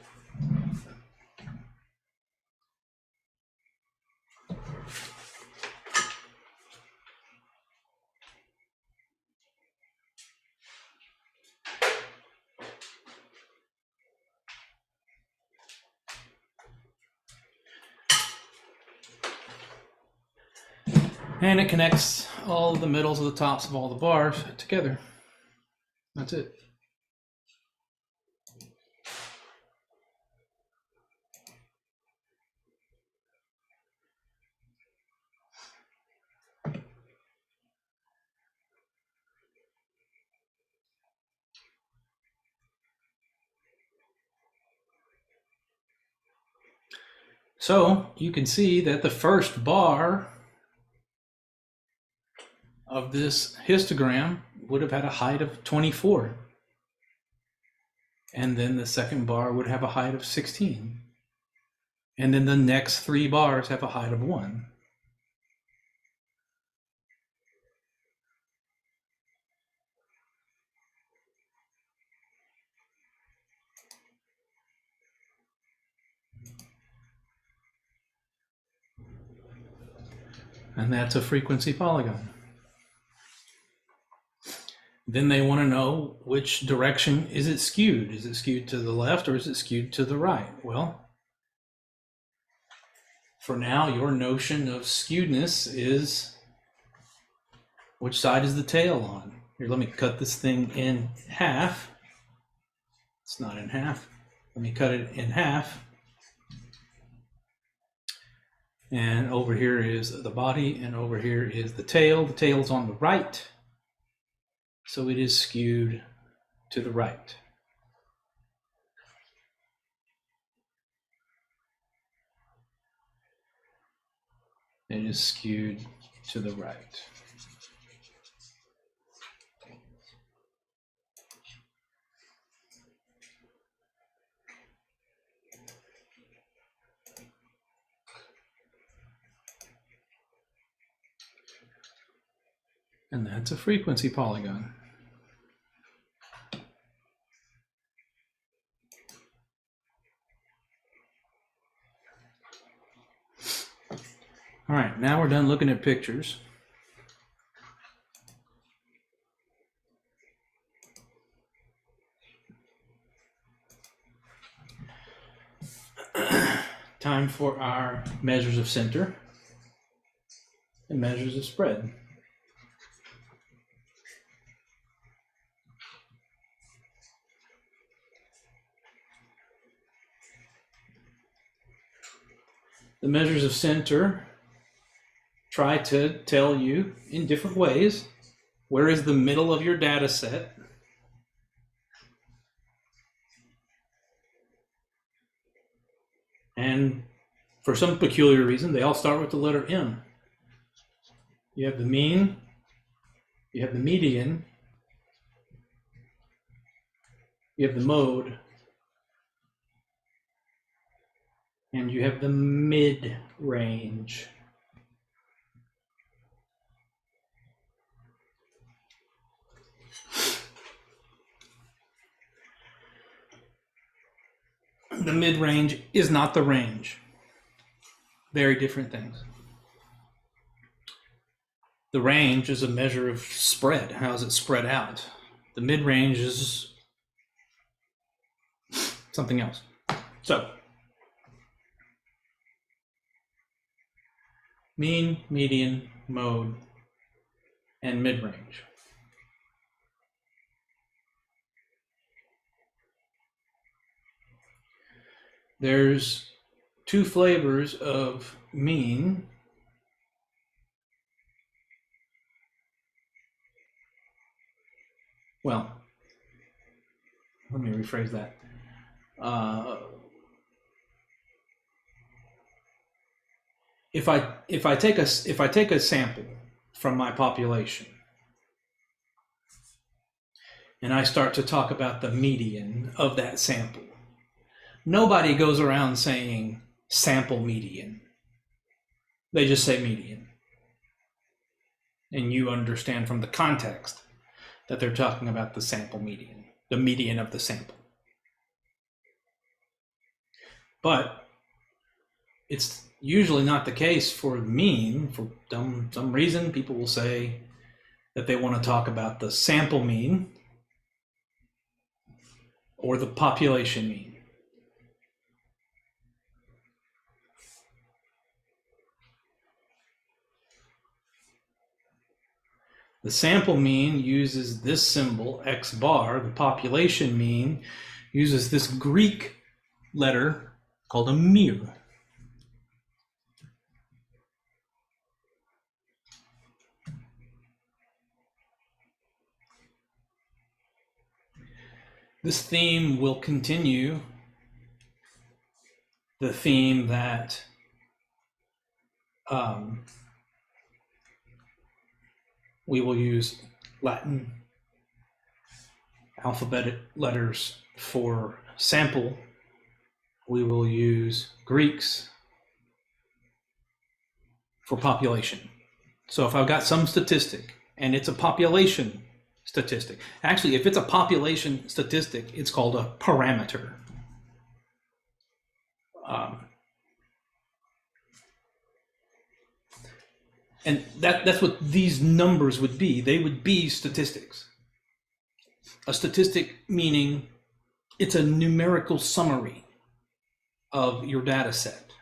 And it connects all the middles of the tops of all the bars together. That's it. So you can see that the first bar of this histogram would have had a height of 24. And then the second bar would have a height of 16. And then the next 3 bars have a height of 1. And that's a frequency polygon. Then they want to know which direction is it skewed. Is it skewed to the left or is it skewed to the right? Well, for now, your notion of skewedness is which side is the tail on. Here, let me cut this thing in half. It's not in half. Let me cut it in half. And over here is the body, and over here is the tail. The tail's on the right, so it is skewed to the right. It is skewed to the right. And that's a frequency polygon. All right, now we're done looking at pictures. Time for our measures of center and measures of spread. The measures of center try to tell you in different ways where is the middle of your data set. And for some peculiar reason, they all start with the letter M. You have the mean, you have the median, you have the mode, and you have the mid-range. The mid-range is not the range. Very different things. The range is a measure of spread. How is it spread out? The mid-range is something else. So, mean, median, mode, and mid-range. There's two flavors of mean. Well, let me rephrase that. If I take a sample from my population and I start to talk about the median of that sample, nobody goes around saying sample median. They just say median. And you understand from the context that they're talking about the sample median, the median of the sample. But it's usually not the case for mean. For some reason, people will say that they want to talk about the sample mean or the population mean. The sample mean uses this symbol, X bar. The population mean uses this Greek letter called a mir. This theme will continue. The theme that we will use Latin alphabetic letters for sample. We will use Greeks for population. So if I've got some statistic and it's a population statistic, actually, if it's a population statistic, it's called a parameter. And that's what these numbers would be. They would be statistics. A statistic meaning it's a numerical summary of your data set.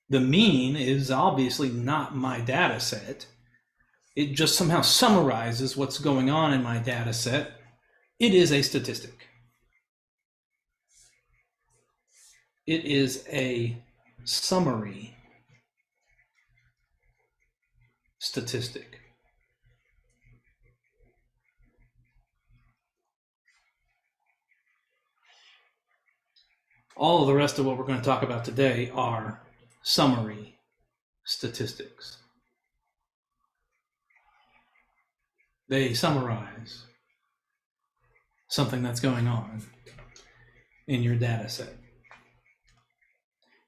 The mean is obviously not my data set. It just somehow summarizes what's going on in my data set. It is a statistic. It is a summary statistic. All of the rest of what we're going to talk about today are summary statistics. They summarize something that's going on in your data set.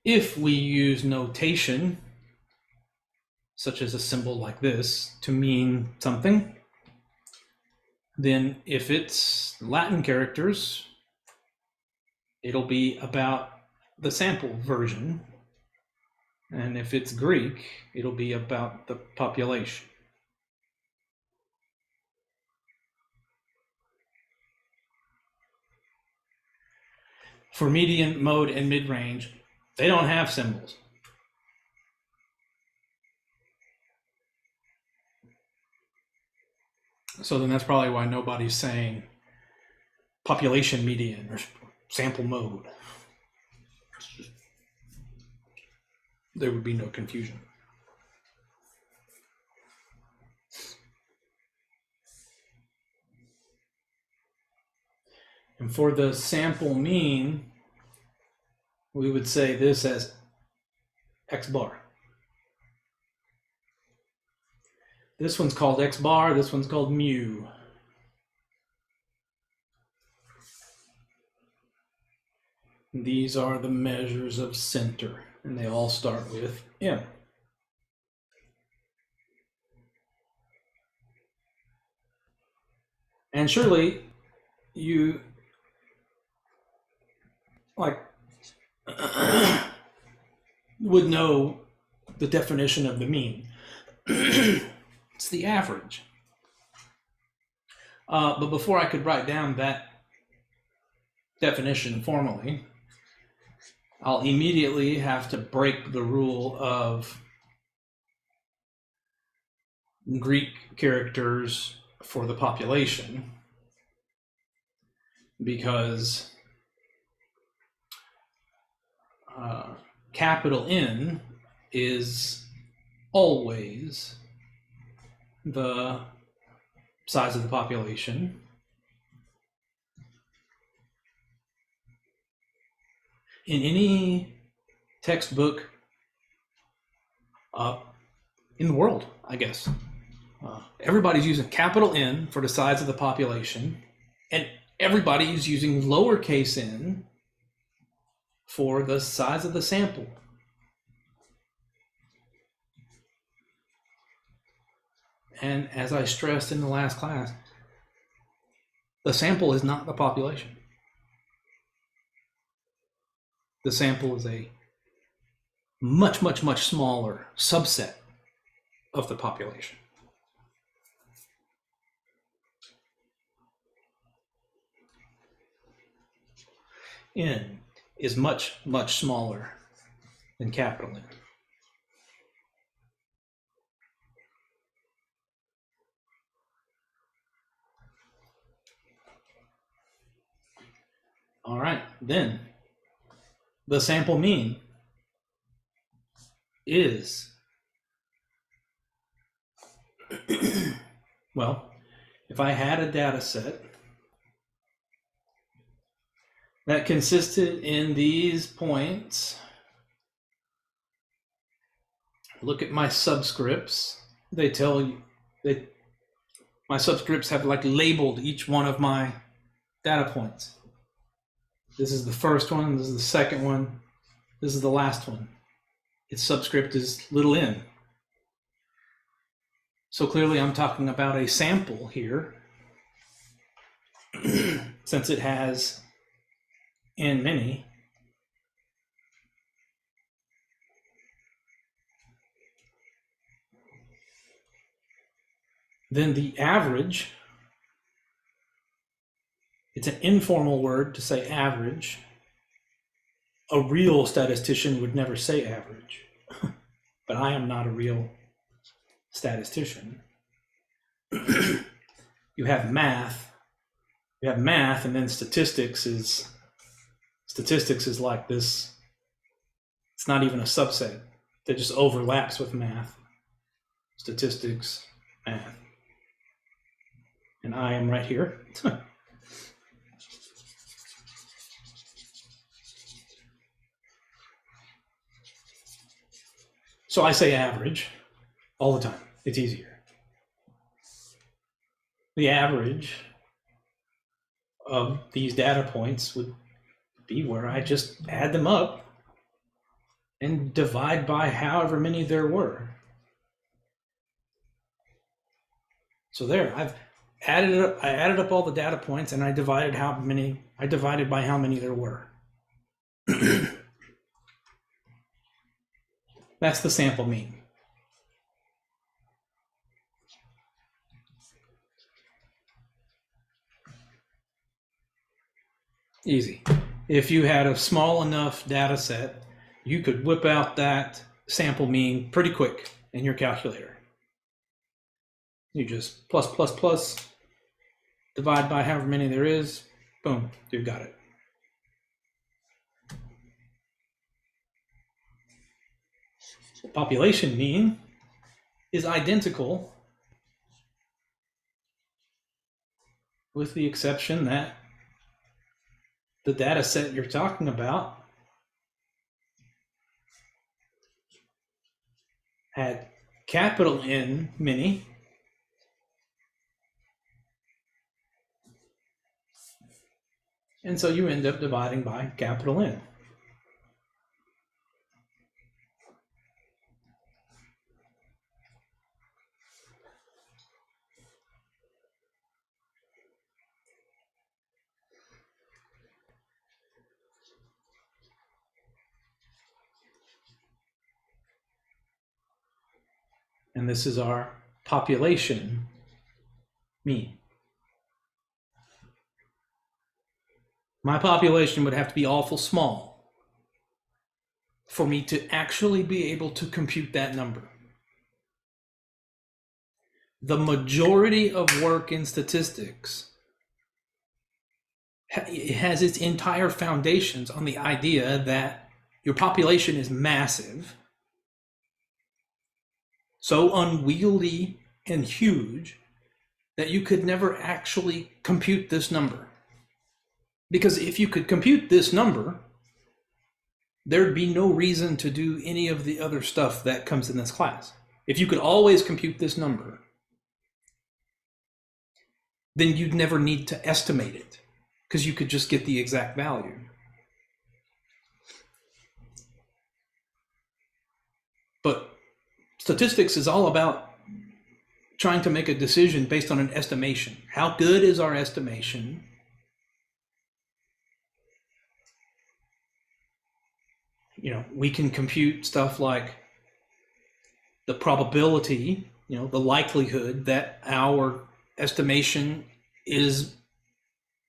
If we use notation, such as a symbol like this, to mean something, then if it's Latin characters, it'll be about the sample version. And if it's Greek, it'll be about the population. For median, mode, and mid-range, they don't have symbols. So then that's probably why nobody's saying population median or sample mode. There would be no confusion. And for the sample mean, we would say this as X bar. This one's called X bar, this one's called mu. These are the measures of center, and they all start with M. And surely you would know the definition of the mean. It's the average. But before I could write down that definition formally, I'll immediately have to break the rule of Greek characters for the population, because capital N is always the size of the population. In any textbook in the world, I guess, everybody's using capital N for the size of the population, and everybody is using lowercase n for the size of the sample. And as I stressed in the last class, the sample is not the population. The sample is a much, much, much smaller subset of the population. N is much, much smaller than capital N. All right, then the sample mean is, well, if I had a data set that consisted in these points, look at my subscripts. They tell you that my subscripts have like labeled each one of my data points. This is the first one, this is the second one, this is the last one. Its subscript is little n. So clearly I'm talking about a sample here, since it has n many. then the average, it's an informal word to say average. A real statistician would never say average, but I am not a real statistician. You have math, and then statistics is like this. It's not even a subset that just overlaps with math. Statistics, math. And I am right here. So I say average all the time. It's easier. The average of these data points would be where I just add them up and divide by however many there were. So there, I've added it up. I added up all the data points and I divided by how many there were. That's the sample mean. Easy. If you had a small enough data set, you could whip out that sample mean pretty quick in your calculator. You just plus, divide by however many there is, boom, you've got it. Population mean is identical, with the exception that the data set you're talking about had capital N many and so you end up dividing by capital N. And this is our population mean. My population would have to be awful small for me to actually be able to compute that number. The majority of work in statistics has its entire foundations on the idea that your population is massive, so unwieldy and huge that you could never actually compute this number. Because if you could compute this number, there'd be no reason to do any of the other stuff that comes in this class. If you could always compute this number, then you'd never need to estimate it, because you could just get the exact value. But statistics is all about trying to make a decision based on an estimation. How good is our estimation? You know, we can compute stuff like the probability, you know, the likelihood that our estimation is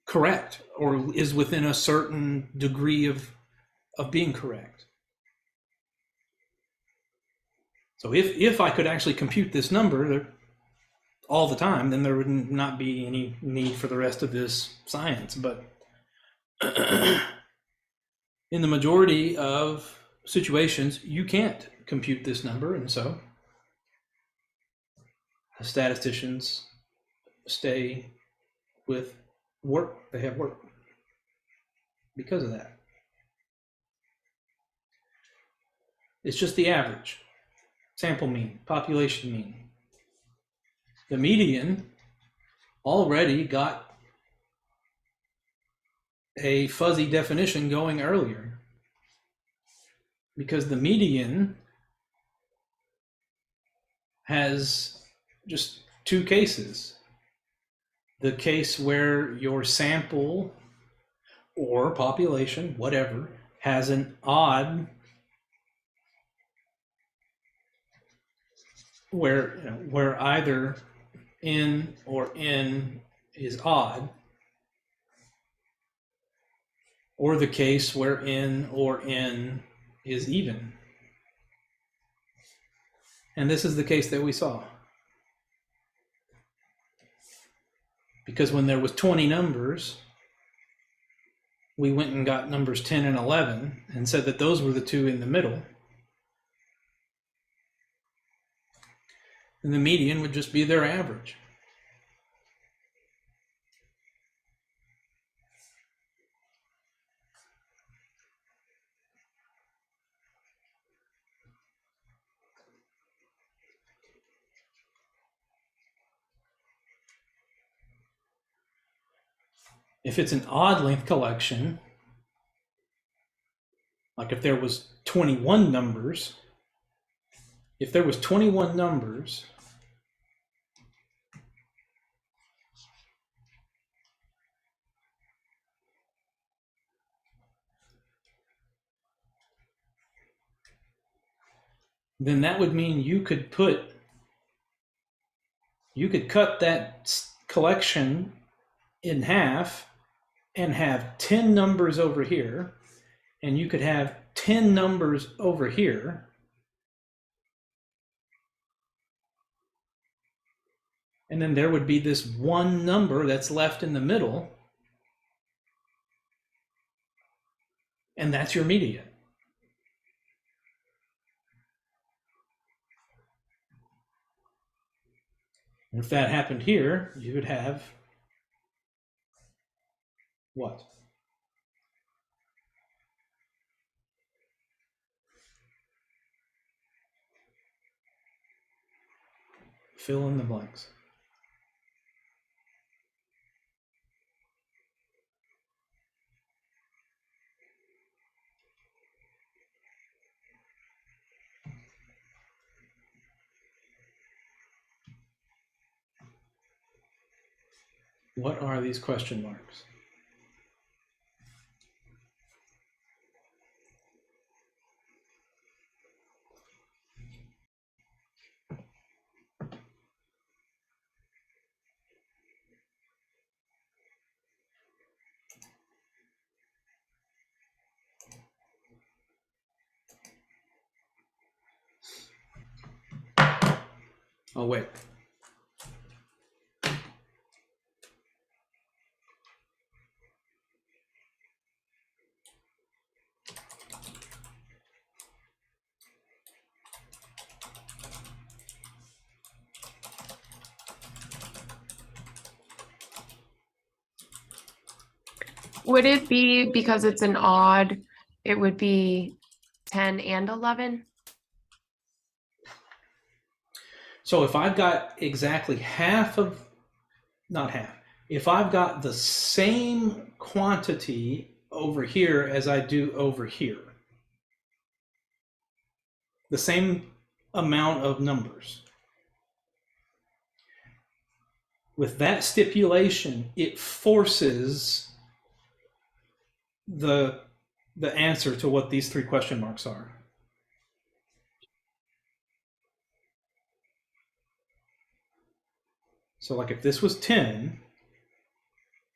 correct or is within a certain degree of being correct. So if I could actually compute this number all the time, then there would not be any need for the rest of this science. But in the majority of situations, you can't compute this number, and so statisticians stay with work. They have work because of that. It's just the average, sample mean, population mean. The median already got a fuzzy definition going earlier, because the median has just two cases. The case where your sample or population, whatever, has an odd, where either in or n is odd, or the case where n or n is even. And this is the case that we saw. Because when there was 20 numbers, we went and got numbers 10 and 11 and said that those were the two in the middle. And the median would just be their average. If it's an odd length collection, like if there was 21 numbers, then that would mean you could cut that collection in half and have 10 numbers over here, and you could have 10 numbers over here. And then there would be this one number that's left in the middle, and that's your median. And if that happened here, you would have what? Fill in the blanks. What are these question marks? Oh, wait. Would it be because it's an odd, it would be 10 and 11? So if I've got exactly half of, not half, if I've got the same quantity over here as I do over here, the same amount of numbers, with that stipulation, it forces the answer to what these three question marks are. So like if this was 10,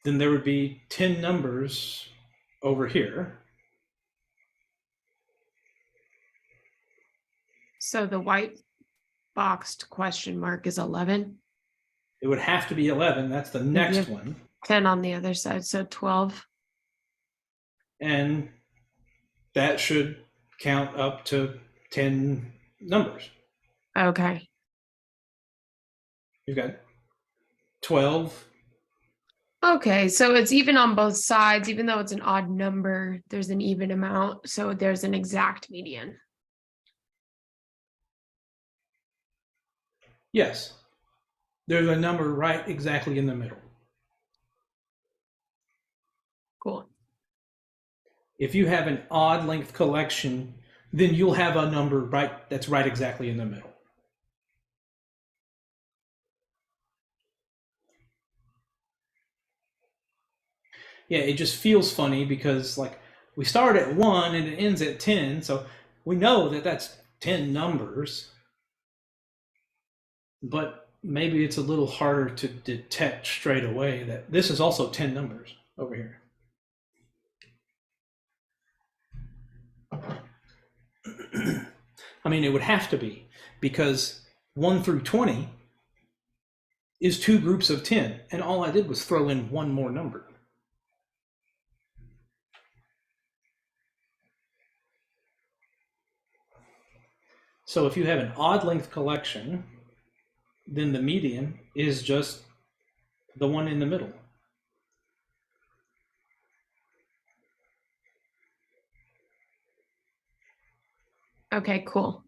then there would be 10 numbers over here. So the white boxed question mark is 11. It would have to be 11. That's the next one. 10 on the other side, so 12. And that should count up to 10 numbers. Okay. You've got 12. Okay, so it's even on both sides, even though it's an odd number, there's an even amount, so there's an exact median. Yes. There's a number right exactly in the middle. Cool. If you have an odd length collection, then you'll have a number right that's right exactly in the middle. Yeah, it just feels funny because like we start at 1 and it ends at 10, so we know that that's 10 numbers. But maybe it's a little harder to detect straight away that this is also 10 numbers over here. I mean, it would have to be, because 1 through 20 is 2 groups of 10, and all I did was throw in one more number. So if you have an odd length collection, then the median is just the one in the middle. Okay, cool.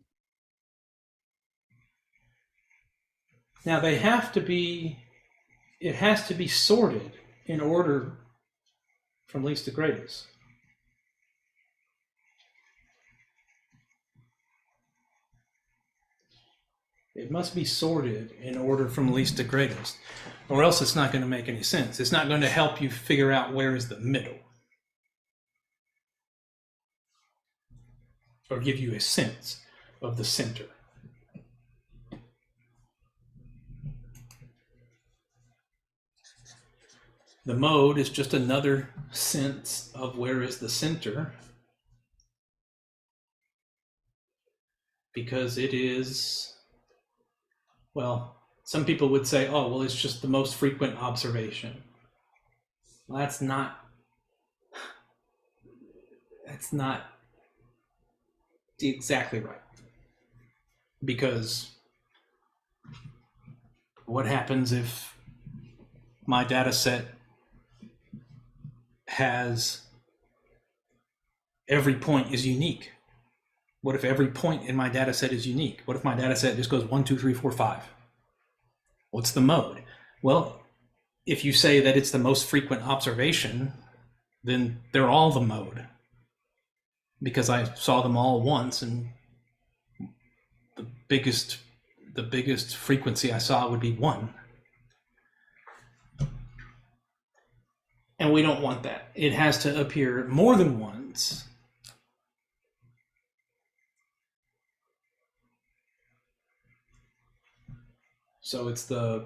Now they have to be, it has to be sorted in order from least to greatest. It must be sorted in order from least to greatest, or else it's not going to make any sense. It's not going to help you figure out where is the middle, or give you a sense of the center. The mode is just another sense of where is the center, because it is, well, some people would say, oh, well, it's just the most frequent observation. Well, that's not exactly right. Because what happens if my data set has every point is unique? What if every point in my data set is unique? What if my data set just goes 1, 2, 3, 4, 5? What's the mode? Well, if you say that it's the most frequent observation, then they're all the mode, because I saw them all once, and the biggest frequency I saw would be 1. And we don't want that. It has to appear more than once. So it's the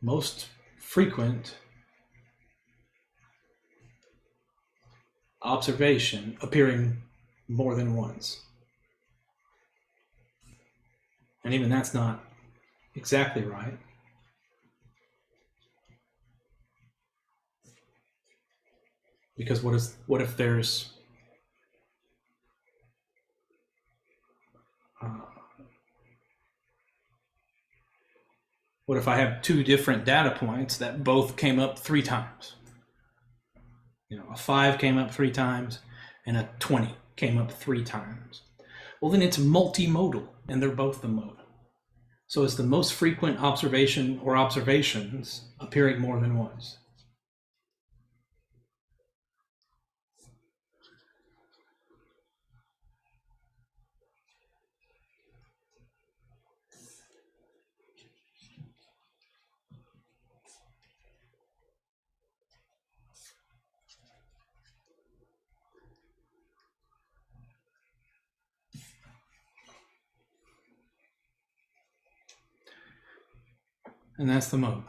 most frequent observation appearing more than once. And even that's not exactly right. Because what if there's what if I have 2 different data points that both came up 3 times? You know, a 5 came up 3 times and a 20 came up 3 times. Well, then it's multimodal, and they're both the mode. So it's the most frequent observation or observations appearing more than once. And that's the mode.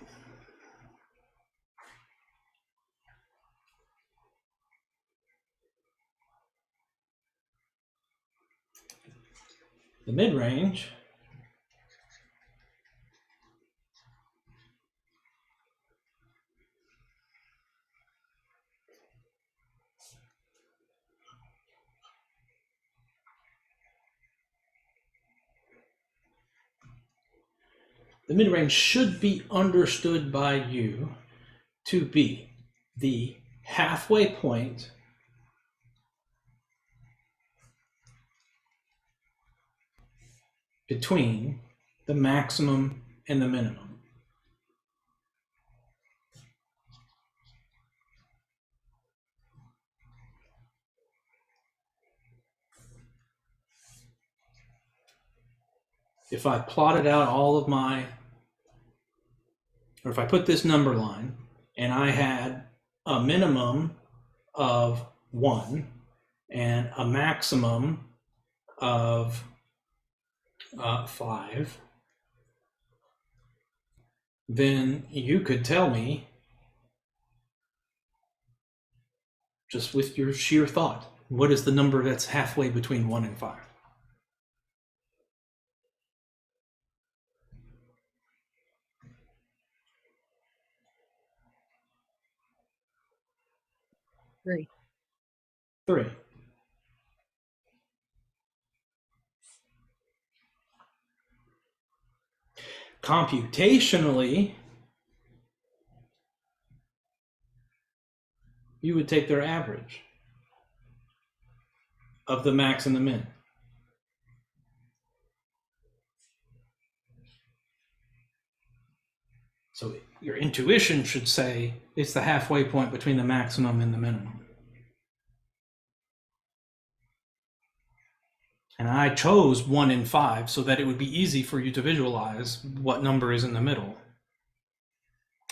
The mid-range should be understood by you to be the halfway point between the maximum and the minimum. If I plotted out all of my, or if I put this number line and I had a minimum of 1 and a maximum of 5, then you could tell me, just with your sheer thought, what is the number that's halfway between 1 and 5? Three. 3. Computationally, you would take their average of the max and the min. So your intuition should say it's the halfway point between the maximum and the minimum. And I chose 1 and 5 so that it would be easy for you to visualize what number is in the middle.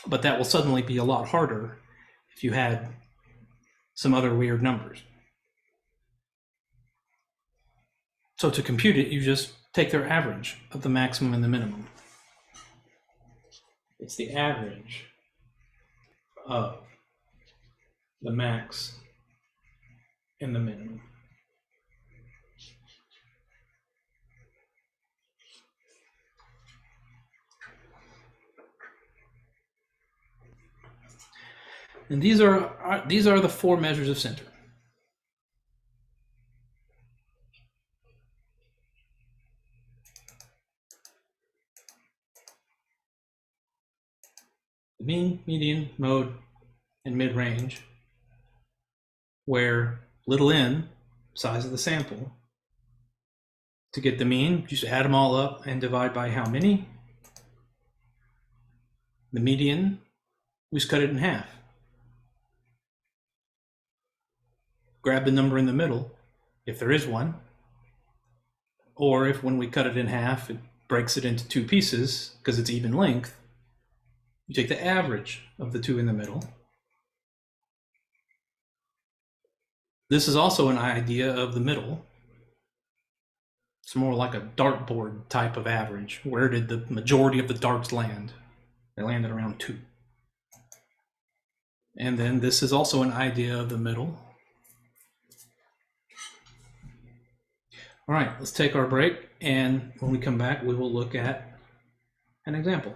But that will suddenly be a lot harder if you had some other weird numbers. So to compute it, you just take their average of the maximum and the minimum. It's the average of the max and the minimum. And these are the 4 measures of center. The mean, median, mode, and mid-range, where little n, size of the sample, to get the mean, just add them all up and divide by how many. The median, we just cut it in half. Grab the number in the middle, if there is one, or if when we cut it in half, it breaks it into 2 pieces because it's even length, you take the average of the 2 in the middle. This is also an idea of the middle. It's more like a dartboard type of average. Where did the majority of the darts land? They landed around 2. And then this is also an idea of the middle. All right, let's take our break, and when we come back, we will look at an example.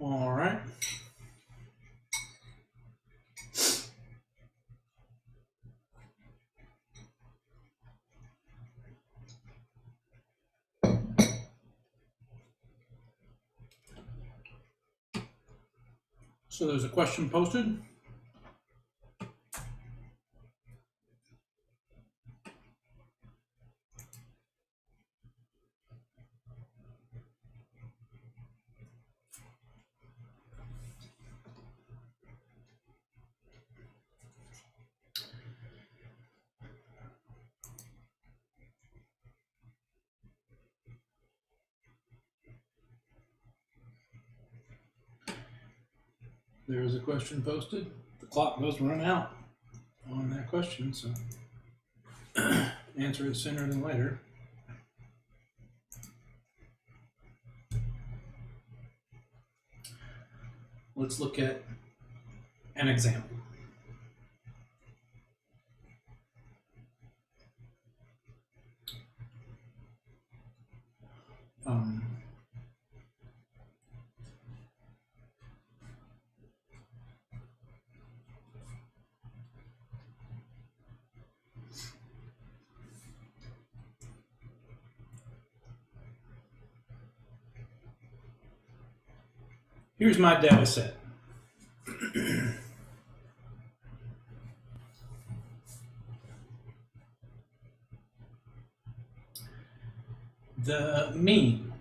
All right. So there's a question posted. There is a question posted. The clock does run out on that question, so answer it sooner than later. Let's look at an example. Here's my data set. The mean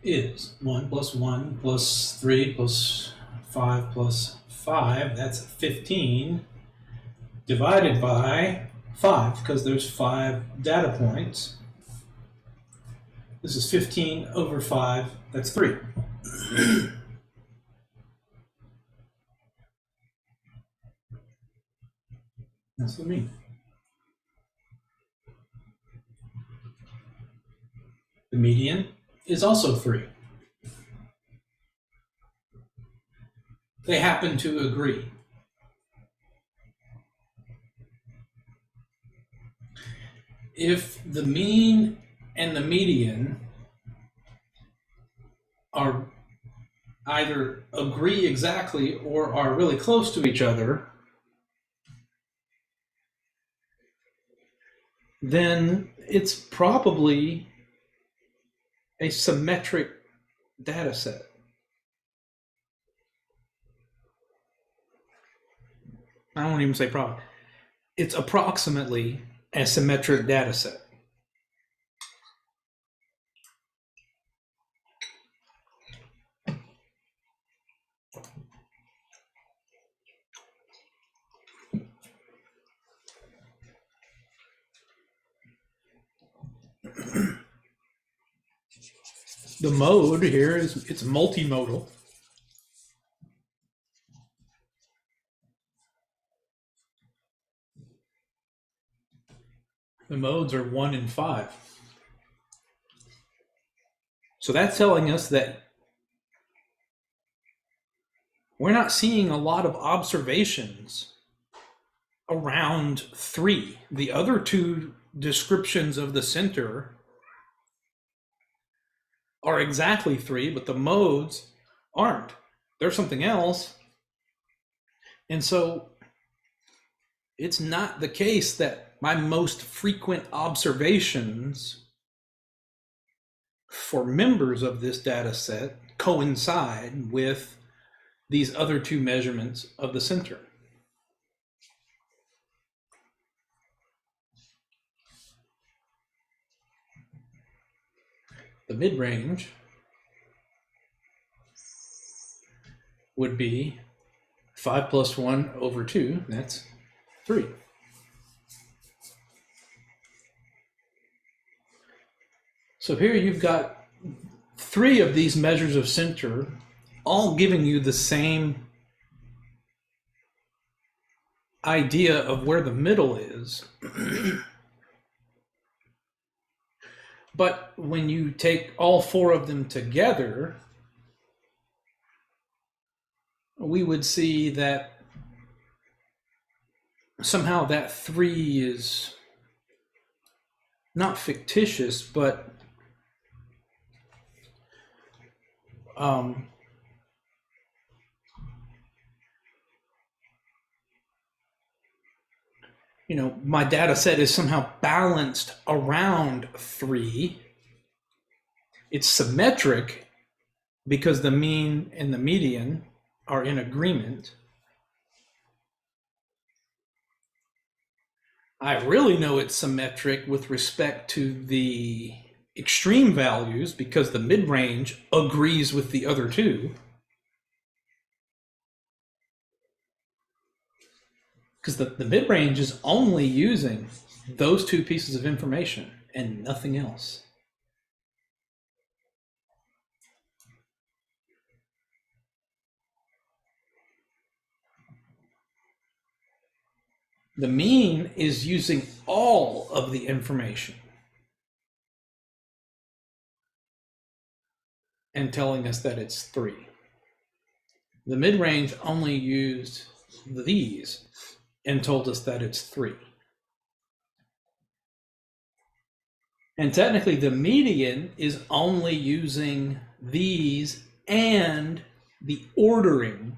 is 1 plus 1 plus 3 plus 5 plus 5. That's 15 divided by 5 because there's 5 data points. This is 15 over 5. That's 3. That's the mean. The median is also 3. They happen to agree. If the mean and the median are either agree exactly or are really close to each other, then it's probably a symmetric data set. I won't even say probably. It's approximately a symmetric data set. The mode here is it's multimodal. The modes are 1 and 5. So that's telling us that we're not seeing a lot of observations around 3. The other two descriptions of the center are exactly 3, but the modes aren't. They're something else. And so it's not the case that my most frequent observations for members of this data set coincide with these other two measurements of the center. The mid-range would be 5 plus 1 over 2, that's 3. So here you've got 3 of these measures of center, all giving you the same idea of where the middle is. But when you take all 4 of them together, we would see that somehow that 3 is not fictitious, but um, my data set is somehow balanced around 3. It's symmetric because the mean and the median are in agreement. I really know it's symmetric with respect to the extreme values because the mid-range agrees with the other two. Because the mid-range is only using those two pieces of information and nothing else. The mean is using all of the information and telling us that it's 3. The mid-range only used these and told us that it's 3. And technically the median is only using these and the ordering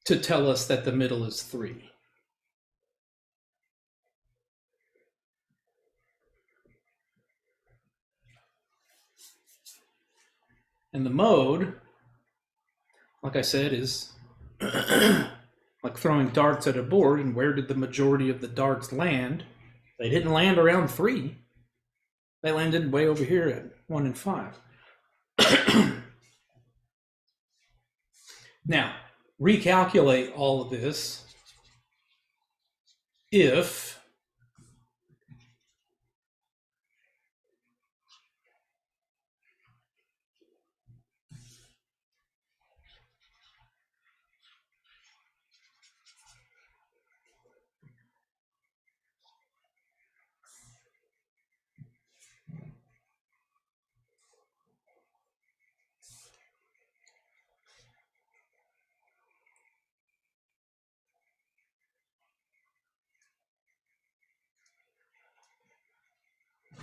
to tell us that the middle is 3. And the mode, like I said, is like throwing darts at a board, and where did the majority of the darts land? They didn't land around 3. They landed way over here at 1 and 5. Now, recalculate all of this if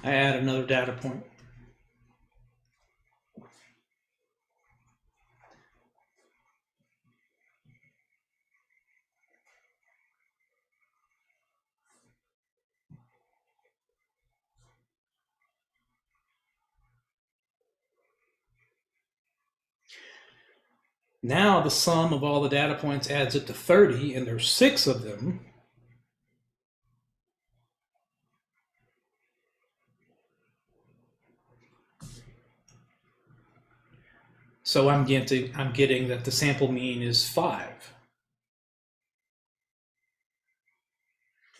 I add another data point. Now the sum of all the data points adds up to 30, and there's 6 of them. So I'm getting that the sample mean is 5.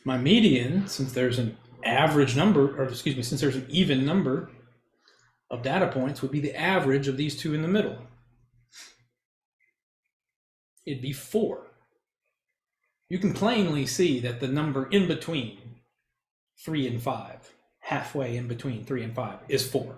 My median, since there's an average number, or excuse me, since there's an even number of data points, would be the average of these two in the middle. It'd be 4. You can plainly see that the number in between 3 and 5, halfway in between 3 and 5, is 4.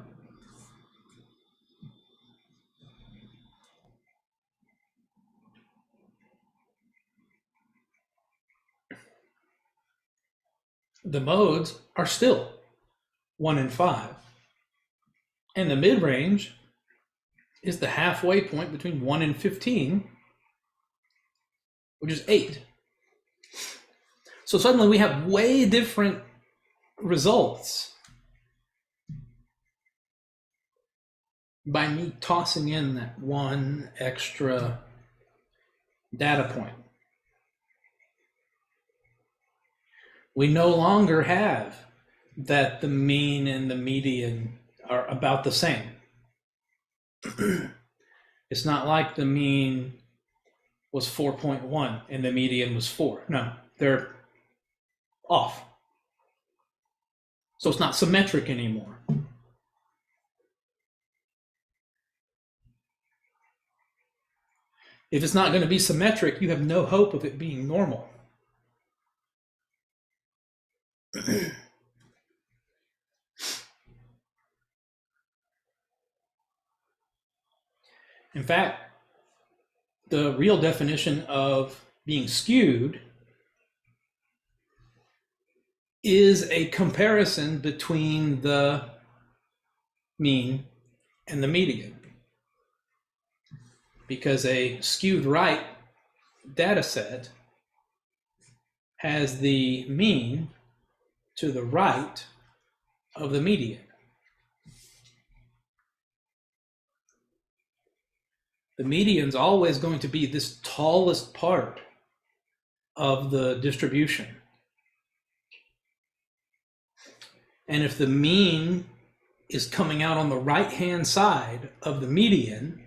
The modes are still 1 and 5. And the mid-range is the halfway point between 1 and 15, which is 8. So suddenly we have way different results by me tossing in that one extra data point. We no longer have that the mean and the median are about the same. It's not like the mean was 4.1 and the median was 4. No, they're off. So it's not symmetric anymore. If it's not going to be symmetric, you have no hope of it being normal. In fact, the real definition of being skewed is a comparison between the mean and the median. Because a skewed right data set has the mean to the right of the median. The median's always going to be this tallest part of the distribution. And if the mean is coming out on the right-hand side of the median,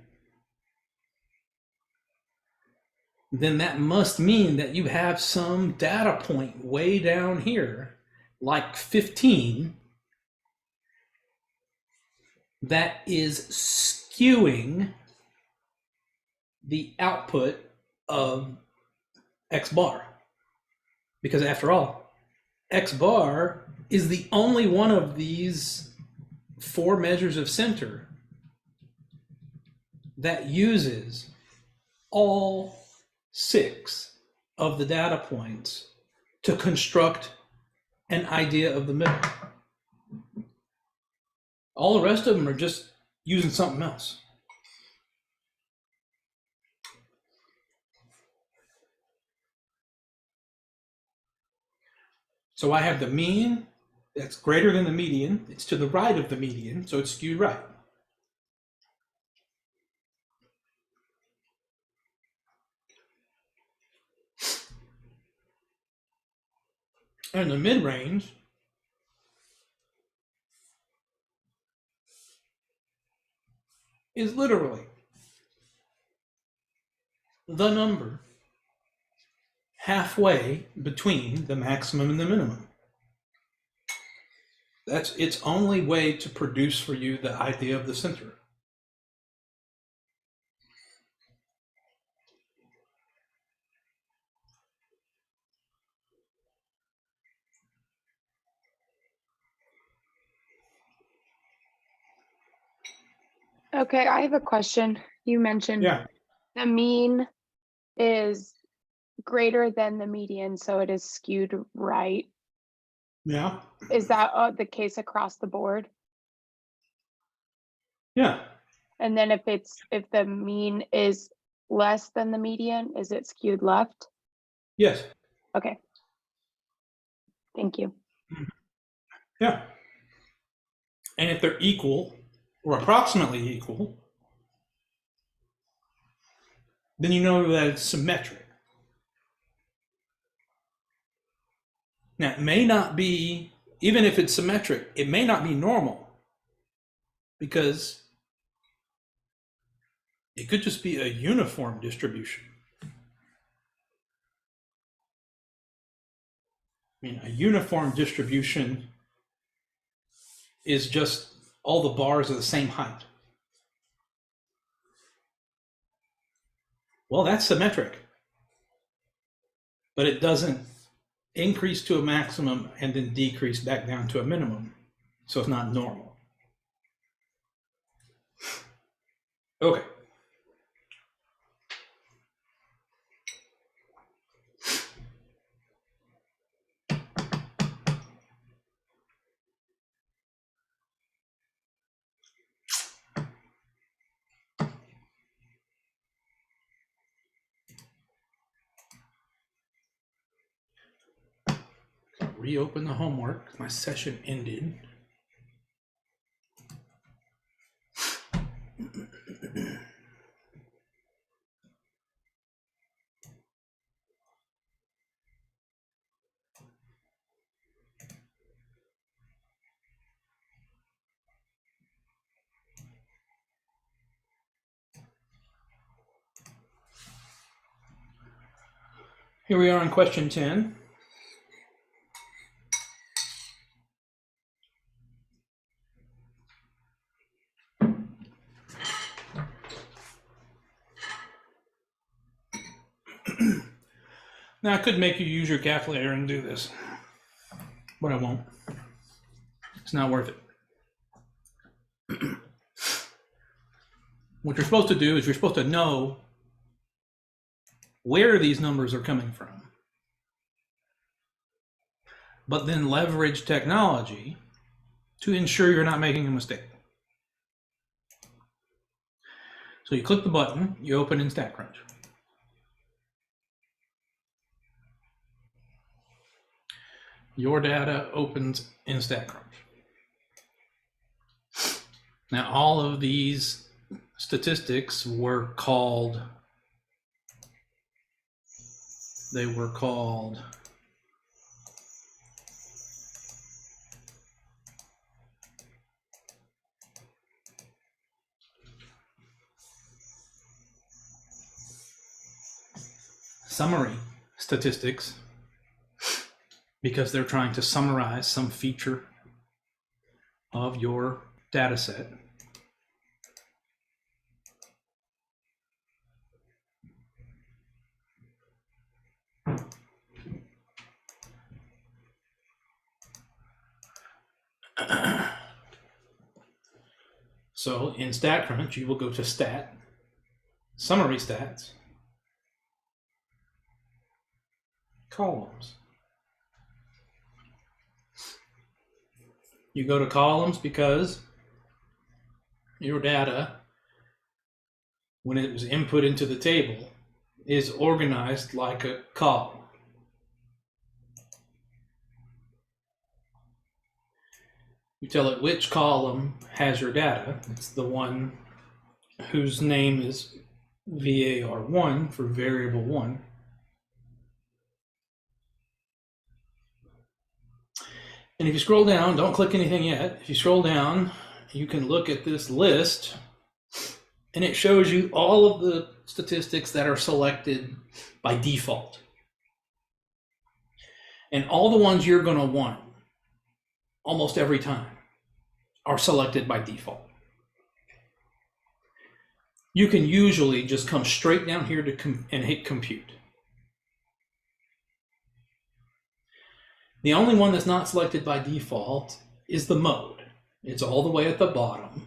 then that must mean that you have some data point way down here, like 15, that is skewing the output of X bar. Because after all, X bar is the only one of these 4 measures of center that uses all 6 of the data points to construct an idea of the middle. All the rest of them are just using something else. So I have the mean that's greater than the median. It's to the right of the median, so it's skewed right. And the mid-range is literally the number halfway between the maximum and the minimum. That's its only way to produce for you the idea of the center. Okay, I have a question. You mentioned the mean is greater than the median, so it is skewed right. Yeah. Is that the case across the board? Yeah. And then if the mean is less than the median, is it skewed left? Yes. Okay. Thank you. Yeah. And if they're equal or approximately equal, then you know that it's symmetric. Now, it may not be, even if it's symmetric, it may not be normal, because it could just be a uniform distribution. I mean, a uniform distribution is just all the bars are the same height. Well, that's symmetric, but it doesn't increase to a maximum and then decrease back down to a minimum. So it's not normal. Okay. Reopen the homework. My session ended. Here we are on question 10. Now, I could make you use your calculator and do this, but I won't. It's not worth it. What you're supposed to do is you're supposed to know where these numbers are coming from, but then leverage technology to ensure you're not making a mistake. So you click the button, you open in StatCrunch. Your data opens in StatCrunch. Now, all of these statistics were called, summary statistics, because they're trying to summarize some feature of your data set. So in StatCrunch, you will go to Stat, Summary Stats, Columns. You go to Columns because your data, when it was input into the table, is organized like a column. You tell it which column has your data. It's the one whose name is VAR1 for variable 1. And if you scroll down, don't click anything yet. If you scroll down, you can look at this list, and it shows you all of the statistics that are selected by default. And all the ones you're going to want, almost every time, are selected by default. You can usually just come straight down here and hit compute. The only one that's not selected by default is the mode. It's all the way at the bottom.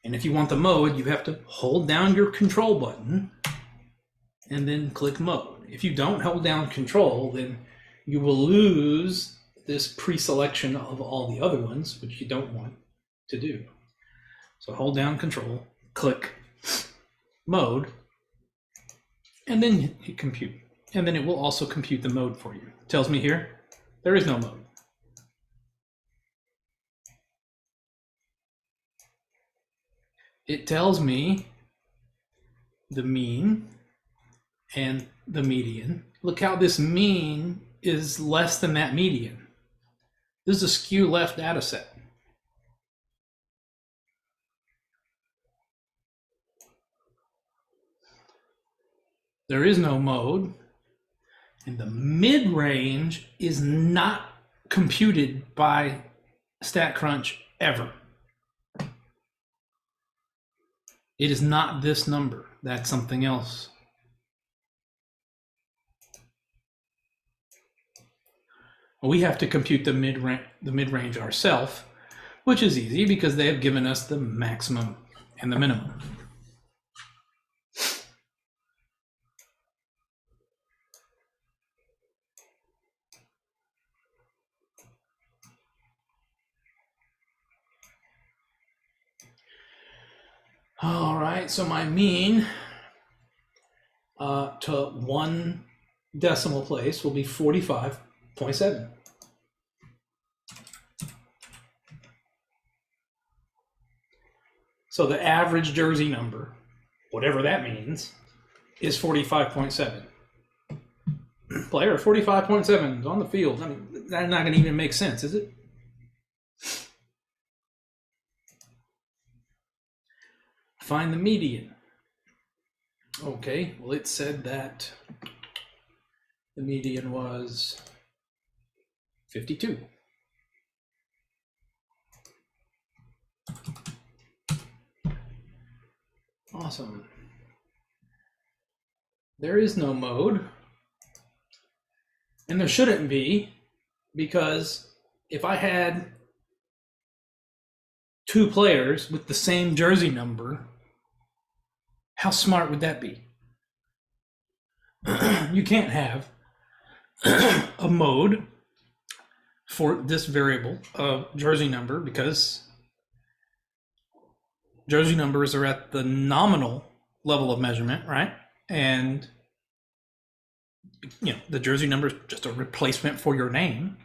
And if you want the mode, you have to hold down your control button and then click mode. If you don't hold down control, then you will lose this pre-selection of all the other ones, which you don't want to do. So hold down control, click mode, and then hit compute. And then it will also compute the mode for you. It tells me here, there is no mode. It tells me the mean and the median. Look how this mean is less than that median. This is a skew left data set. There is no mode, and the mid-range is not computed by StatCrunch ever. It is not this number. That's something else. We have to compute the mid-range ourselves, which is easy because they have given us the maximum and the minimum. All right, so my mean to one decimal place will be 45.7. So the average jersey number, whatever that means, is 45.7. Player 45.7 is on the field. I mean, that's not going to even make sense, is it? Find the median. Okay, well, it said that the median was 52. Awesome. There is no mode, and there shouldn't be, because if I had two players with the same jersey number, how smart would that be? You can't have a mode for this variable of jersey number because jersey numbers are at the nominal level of measurement, right? And the jersey number is just a replacement for your name.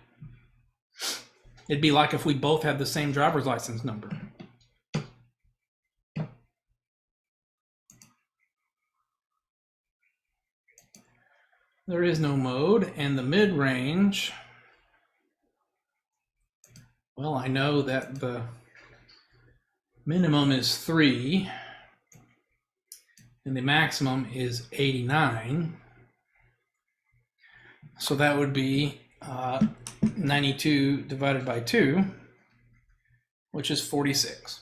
It'd be like if we both had the same driver's license number. There is no mode, and the mid-range, well, I know that the minimum is 3 and the maximum is 89. So that would be 92 divided by 2, which is 46.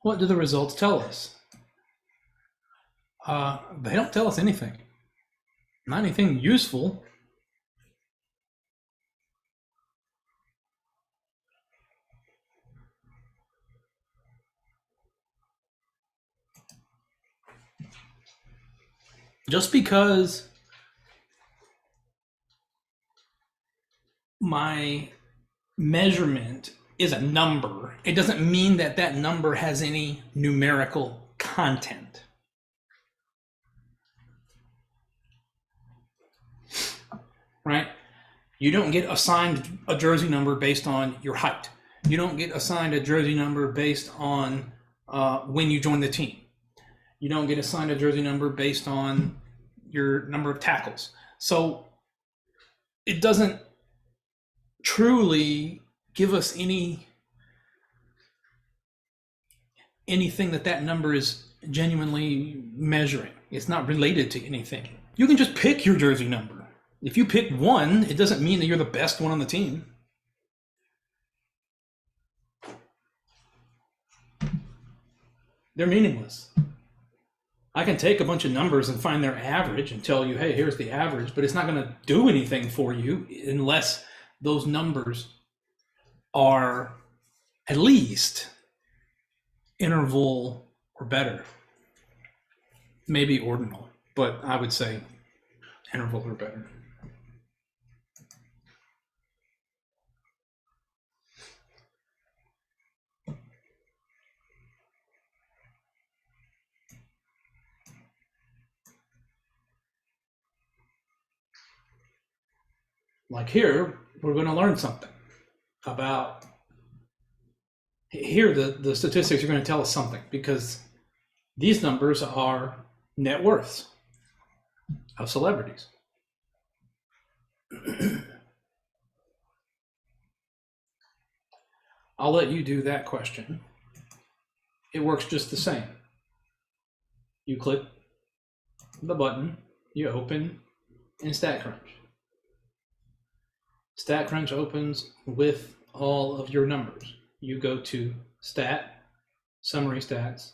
What do the results tell us? They don't tell us anything. Not anything useful. Just because my measurement is a number, it doesn't mean that that number has any numerical content. Right? You don't get assigned a jersey number based on your height. You don't get assigned a jersey number based on when you join the team. You don't get assigned a jersey number based on your number of tackles. So it doesn't truly give us anything that number is genuinely measuring. It's not related to anything. You can just pick your jersey number. If you pick 1, it doesn't mean that you're the best one on the team. They're meaningless. I can take a bunch of numbers and find their average and tell you, hey, here's the average, but it's not going to do anything for you unless those numbers are at least interval or better. Maybe ordinal, but I would say interval or better. Like here, we're going to learn something about, here the statistics are going to tell us something, because these numbers are net worths of celebrities. I'll let you do that question. It works just the same. You click the button, you open in StatCrunch. StatCrunch opens with all of your numbers. You go to Stat, Summary Stats,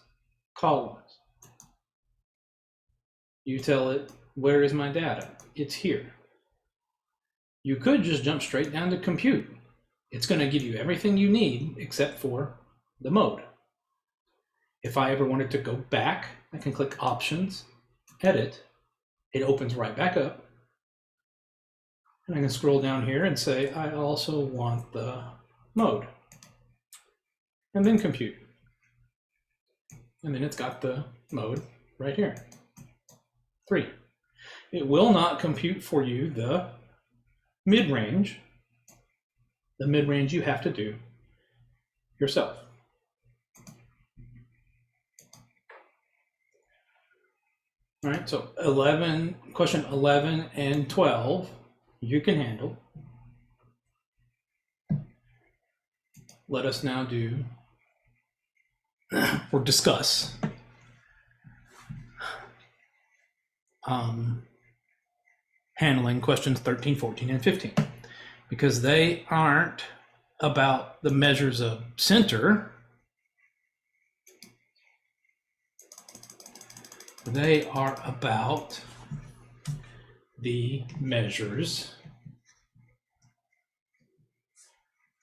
Columns. You tell it, where is my data? It's here. You could just jump straight down to Compute. It's going to give you everything you need except for the mode. If I ever wanted to go back, I can click Options, Edit. It opens right back up. And I can scroll down here and say, I also want the mode. And then Compute. And then it's got the mode right here. 3. It will not compute for you the mid-range. The mid-range you have to do yourself. All right, so question 11 and 12, you can handle. Let us now do, or discuss, handling questions 13, 14, and 15, because they aren't about the measures of center. They are about the measures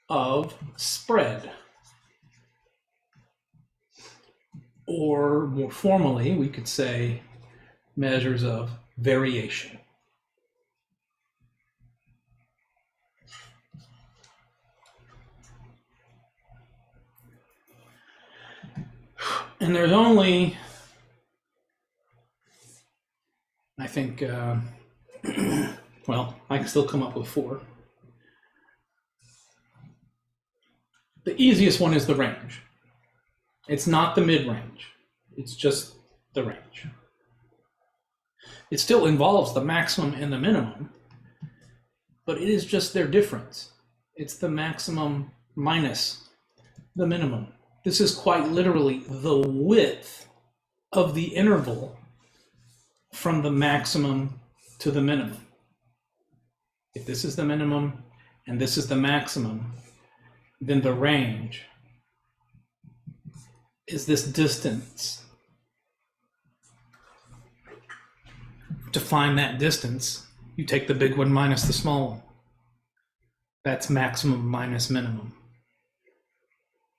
of spread. Or more formally, we could say measures of variation. And there's only, I think, well, I can still come up with 4. The easiest one is the range. It's not the mid-range. It's just the range. It still involves the maximum and the minimum, but it is just their difference. It's the maximum minus the minimum. This is quite literally the width of the interval from the maximum to the minimum. If this is the minimum and this is the maximum, then the range is this distance. To find that distance, you take the big one minus the small one. That's maximum minus minimum.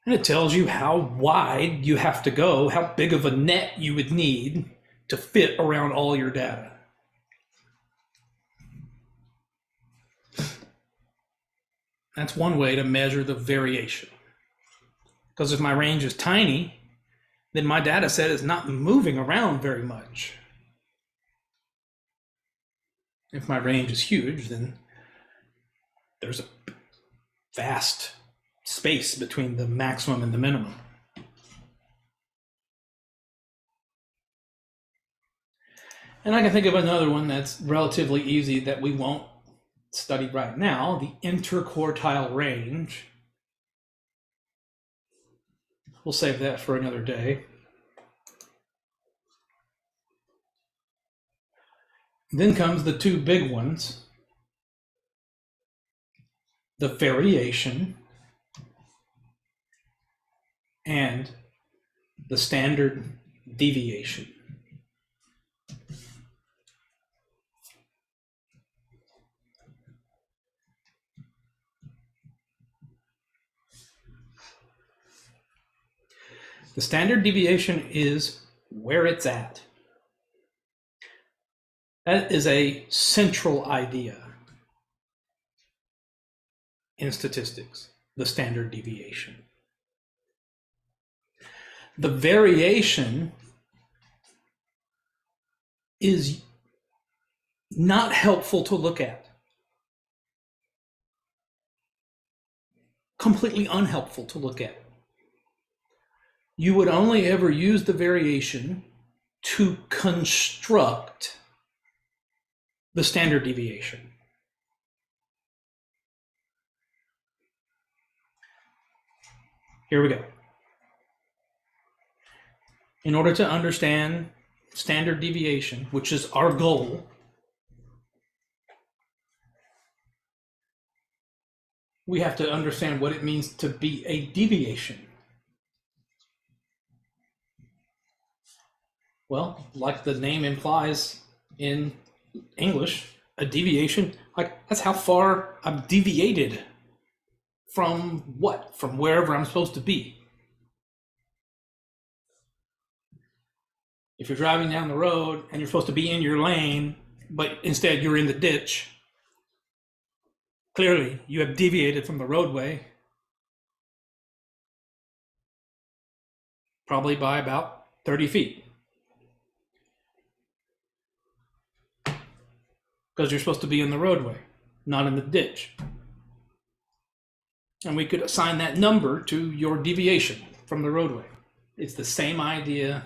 And it tells you how wide you have to go, how big of a net you would need to fit around all your data. That's one way to measure the variation. Because if my range is tiny, then my data set is not moving around very much. If my range is huge, then there's a vast space between the maximum and the minimum. And I can think of another one that's relatively easy that we won't study right now, the interquartile range. We'll save that for another day. Then comes the 2 big ones, the variation and the standard deviation. The standard deviation is where it's at. That is a central idea in statistics, the standard deviation. The variation is not helpful to look at. Completely unhelpful to look at. You would only ever use the variation to construct the standard deviation. Here we go. In order to understand standard deviation, which is our goal, we have to understand what it means to be a deviation. Well, like the name implies in English, a deviation, like that's how far I'm deviated from what? From wherever I'm supposed to be. If you're driving down the road and you're supposed to be in your lane, but instead you're in the ditch, clearly you have deviated from the roadway, probably by about 30 feet. Because you're supposed to be in the roadway, not in the ditch. And we could assign that number to your deviation from the roadway. It's the same idea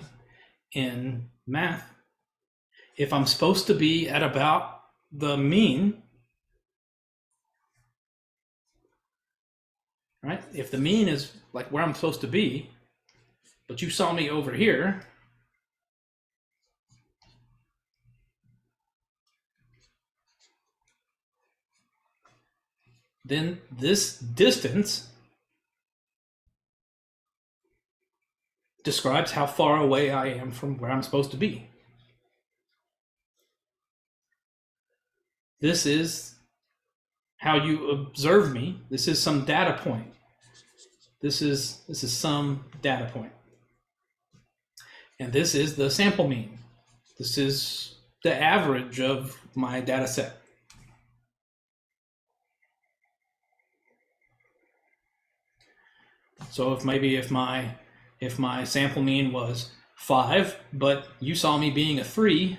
in math. If I'm supposed to be at about the mean, right? If the mean is like where I'm supposed to be, but you saw me over here, then this distance describes how far away I am from where I'm supposed to be. This is how you observe me. This is some data point. This is some data point. And this is the sample mean. This is the average of my data set. So if my sample mean was 5, but you saw me being a 3,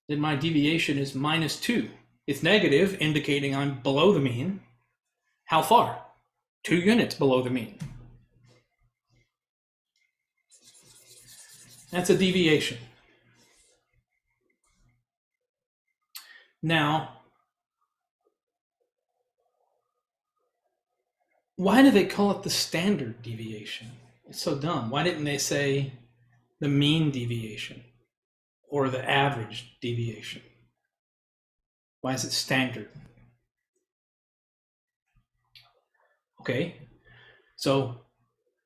then my deviation is -2. It's negative, indicating I'm below the mean. How far? 2 units below the mean. That's a deviation. Now, why do they call it the standard deviation? It's so dumb. Why didn't they say the mean deviation or the average deviation? Why is it standard? Okay, so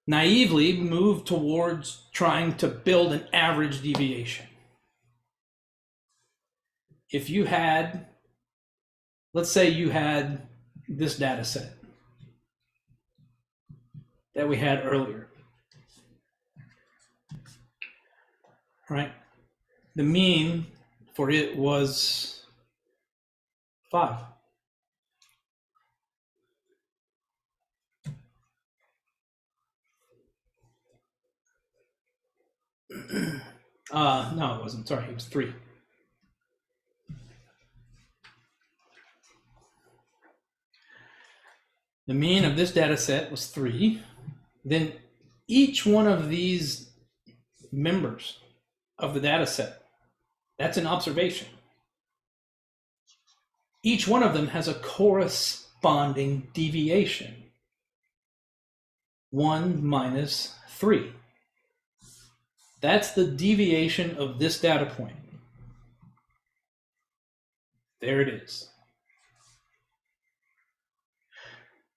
naively move towards trying to build an average deviation. If you had, let's say you had this data set that we had earlier, right? The mean for it was 5. No, it wasn't. Sorry, it was 3. The mean of this data set was 3. Then each one of these members of the data set, that's an observation. Each one of them has a corresponding deviation. 1 minus 3. That's the deviation of this data point. There it is.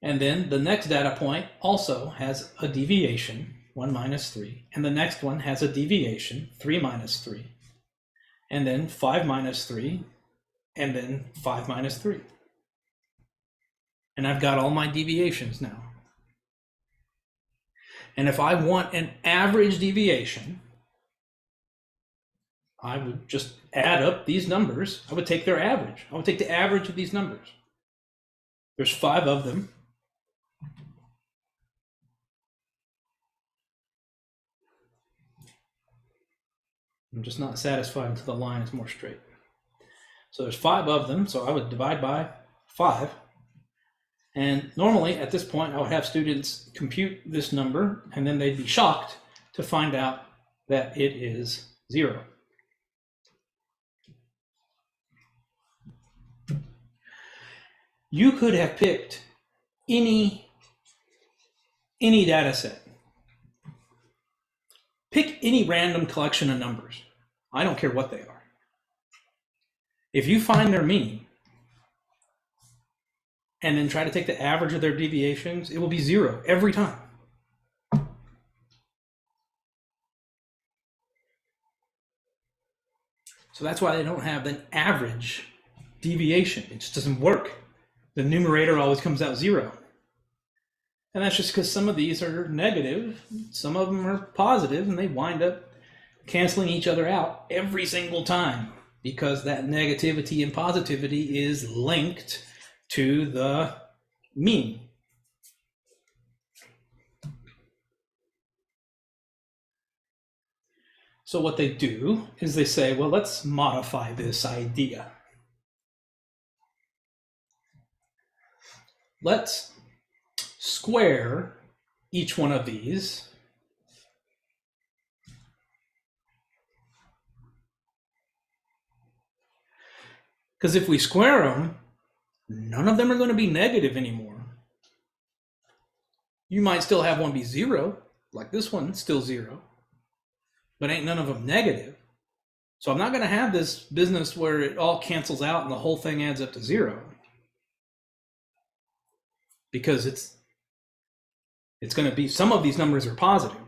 And then the next data point also has a deviation, 1 minus 3. And the next one has a deviation, 3 minus 3. And then 5 minus 3. And then 5 minus 3. And I've got all my deviations now. And if I want an average deviation, I would just add up these numbers. I would take their average. I would take the average of these numbers. There's 5 of them. I'm just not satisfied until the line is more straight. So there's 5 of them, so I would divide by 5. And normally at this point, I would have students compute this number, and then they'd be shocked to find out that it is 0. You could have picked any data set. Pick any random collection of numbers. I don't care what they are. If you find their mean and then try to take the average of their deviations, it will be 0 every time. So that's why they don't have an average deviation. It just doesn't work. The numerator always comes out 0. And that's just because some of these are negative, some of them are positive, and they wind up canceling each other out every single time because that negativity and positivity is linked to the mean. So what they do is they say, well, let's modify this idea. Let's square each one of these. Because if we square them, none of them are going to be negative anymore. You might still have one be 0, like this one, still 0, but ain't none of them negative. So I'm not going to have this business where it all cancels out and the whole thing adds up to 0. Because it's going to be, some of these numbers are positive.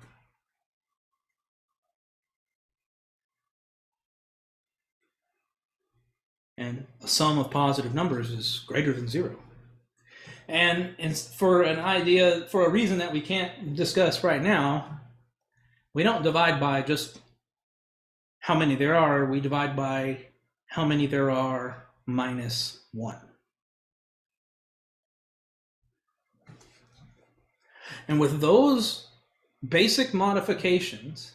And a sum of positive numbers is greater than 0. And for an idea, for a reason that we can't discuss right now, we don't divide by just how many there are, we divide by how many there are minus 1. And with those basic modifications,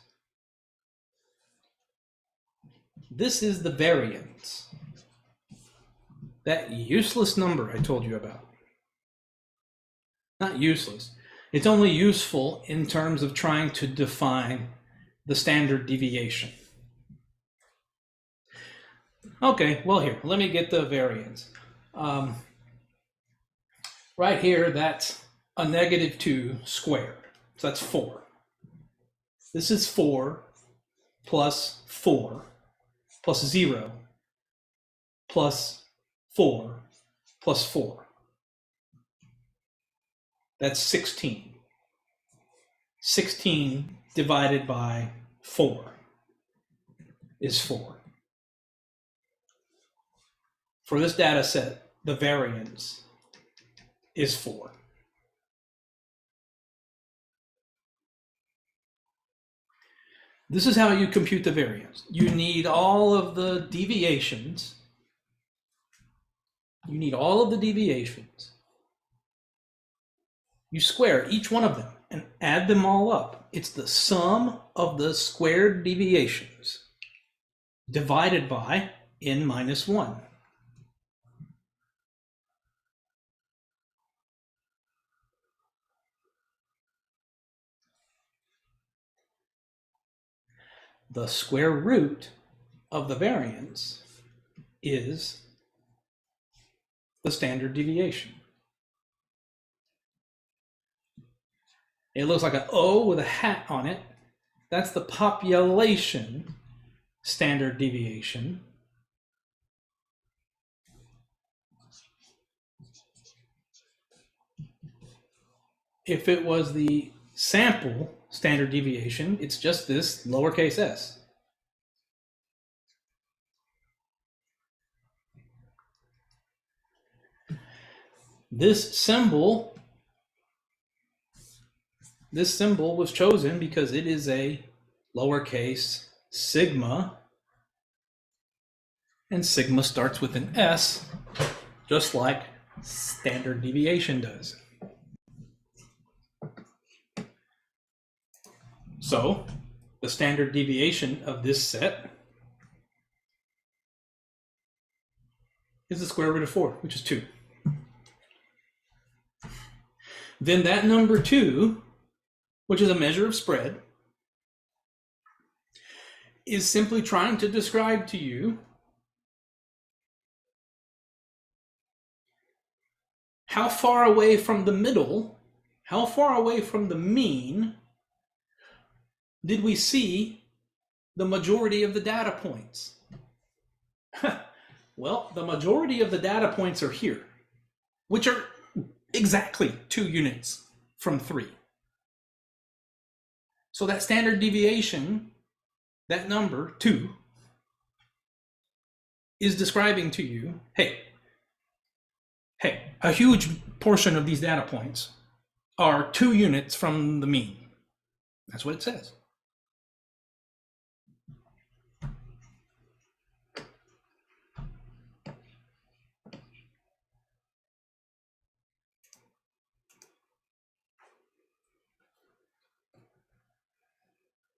this is the variance. That useless number I told you about. Not useless. It's only useful in terms of trying to define the standard deviation. Okay, well here, let me get the variance. Right here, that's a -2 squared. So that's 4. This is 4 plus 4 plus 0 plus 4 plus 4. That's 16. 16 divided by 4 is 4. For this data set, the variance is 4. This is how you compute the variance. You need all of the deviations. You need all of the deviations. You square each one of them and add them all up. It's the sum of the squared deviations divided by n minus 1. The square root of the variance is the standard deviation. It looks like an O with a hat on it. That's the population standard deviation. If it was the sample standard deviation, it's just this lowercase s. This symbol was chosen because it is a lowercase sigma, and sigma starts with an S, just like standard deviation does. So the standard deviation of this set is the square root of 4, which is 2. Then that number 2, which is a measure of spread, is simply trying to describe to you how far away from the middle, how far away from the mean did we see the majority of the data points? Well, the majority of the data points are here, which are exactly 2 units from 3. So that standard deviation, that number 2, is describing to you, hey, a huge portion of these data points are 2 units from the mean. That's what it says.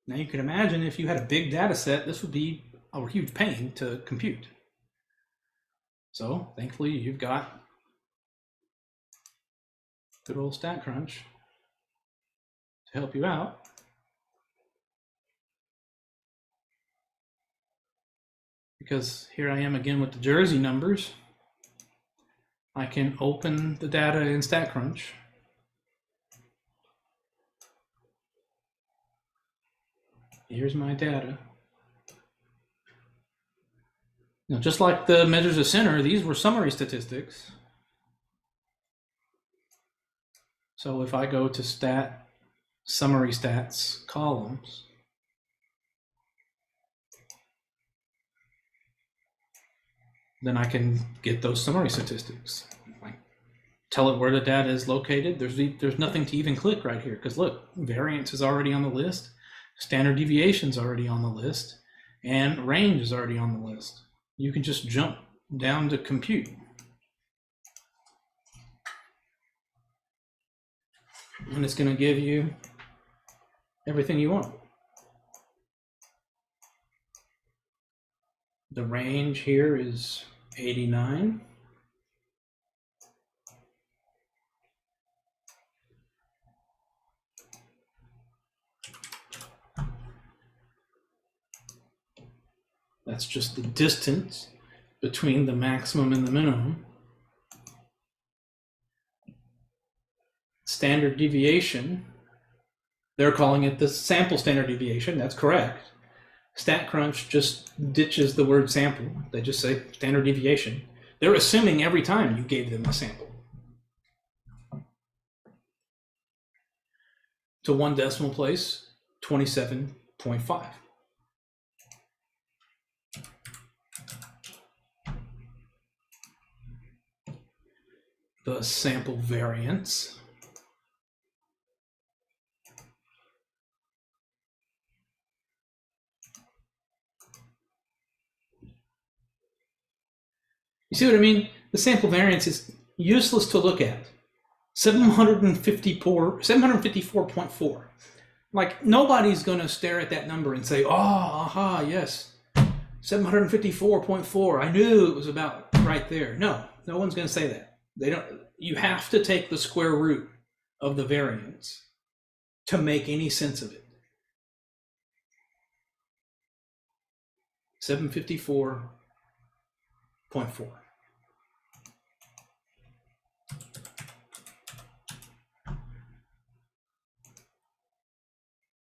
Now you can imagine if you had a big data set, this would be a huge pain to compute. So thankfully you've got good old StatCrunch to help you out. Because here I am again with the Jersey numbers. I can open the data in StatCrunch. Here's my data. Now, just like the measures of center, these were summary statistics. So if I go to stat, summary stats columns, then I can get those summary statistics. I tell it where the data is located. There's nothing to even click right here because look, variance is already on the list. Standard deviation is already on the list. And range is already on the list. You can just jump down to compute. And it's going to give you everything you want. The range here is 89. That's just the distance between the maximum and the minimum. Standard deviation, they're calling it the sample standard deviation. That's correct. StatCrunch just ditches the word sample. They just say standard deviation. They're assuming every time you gave them a sample. To one decimal place, 27.5. The sample variance you see what I mean? The sample variance is useless to look at. 754.4. Like, nobody's going to stare at that number and say, oh, aha, yes, 754.4. I knew it was about right there. No one's going to say that. They don't. You have to take the square root of the variance to make any sense of it. 754.4.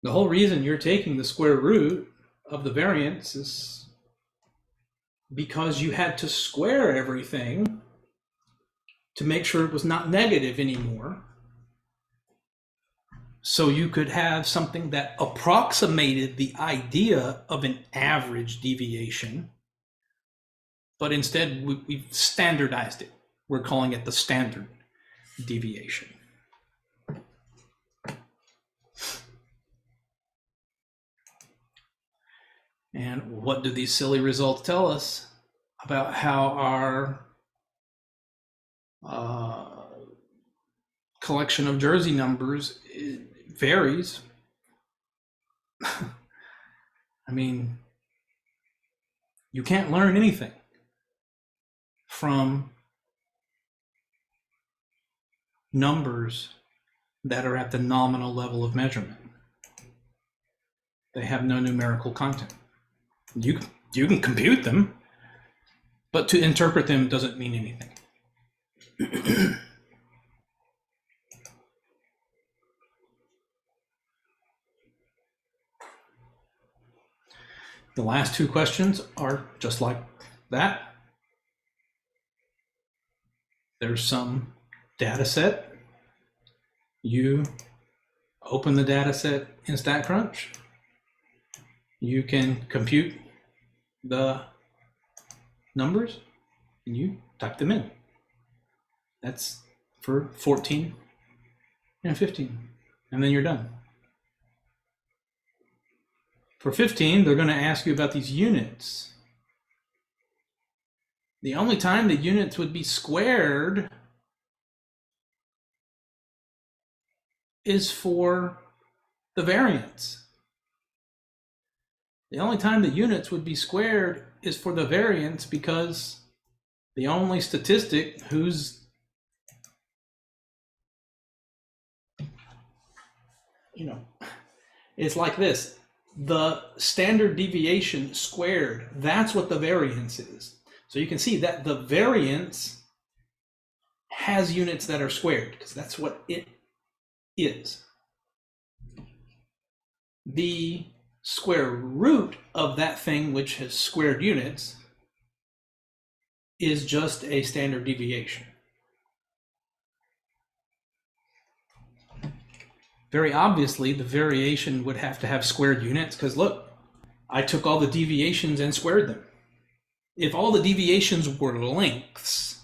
The whole reason you're taking the square root of the variance is because you had to square everything to make sure it was not negative anymore. So you could have something that approximated the idea of an average deviation, but instead we've standardized it. We're calling it the standard deviation. And what do these silly results tell us about how our collection of Jersey numbers varies? I mean, you can't learn anything from numbers that are at the nominal level of measurement. They have no numerical content. You can compute them, but to interpret them doesn't mean anything. The last two questions are just like that. There's some data set. You open the data set in StatCrunch. You can compute the numbers and you type them in. That's for 14 and 15, and then you're done. For 15, they're going to ask you about these units. The only time the units would be squared is for the variance. The only time the units would be squared is for the variance, because the only statistic whose, it's like this. The standard deviation squared, that's what the variance is. So you can see that the variance has units that are squared, because that's what it is. The square root of that thing which has squared units is just a standard deviation. Very obviously, the variation would have to have squared units, because look, I took all the deviations and squared them. If all the deviations were lengths,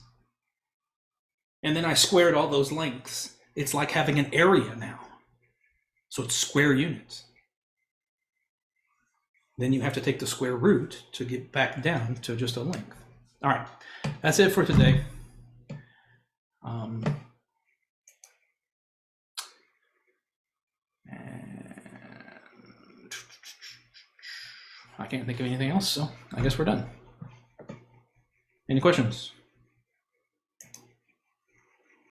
and then I squared all those lengths, it's like having an area now. So it's square units. then you have to take the square root to get back down to just a length. All right, that's it for today. And I can't think of anything else, so I guess we're done. Any questions?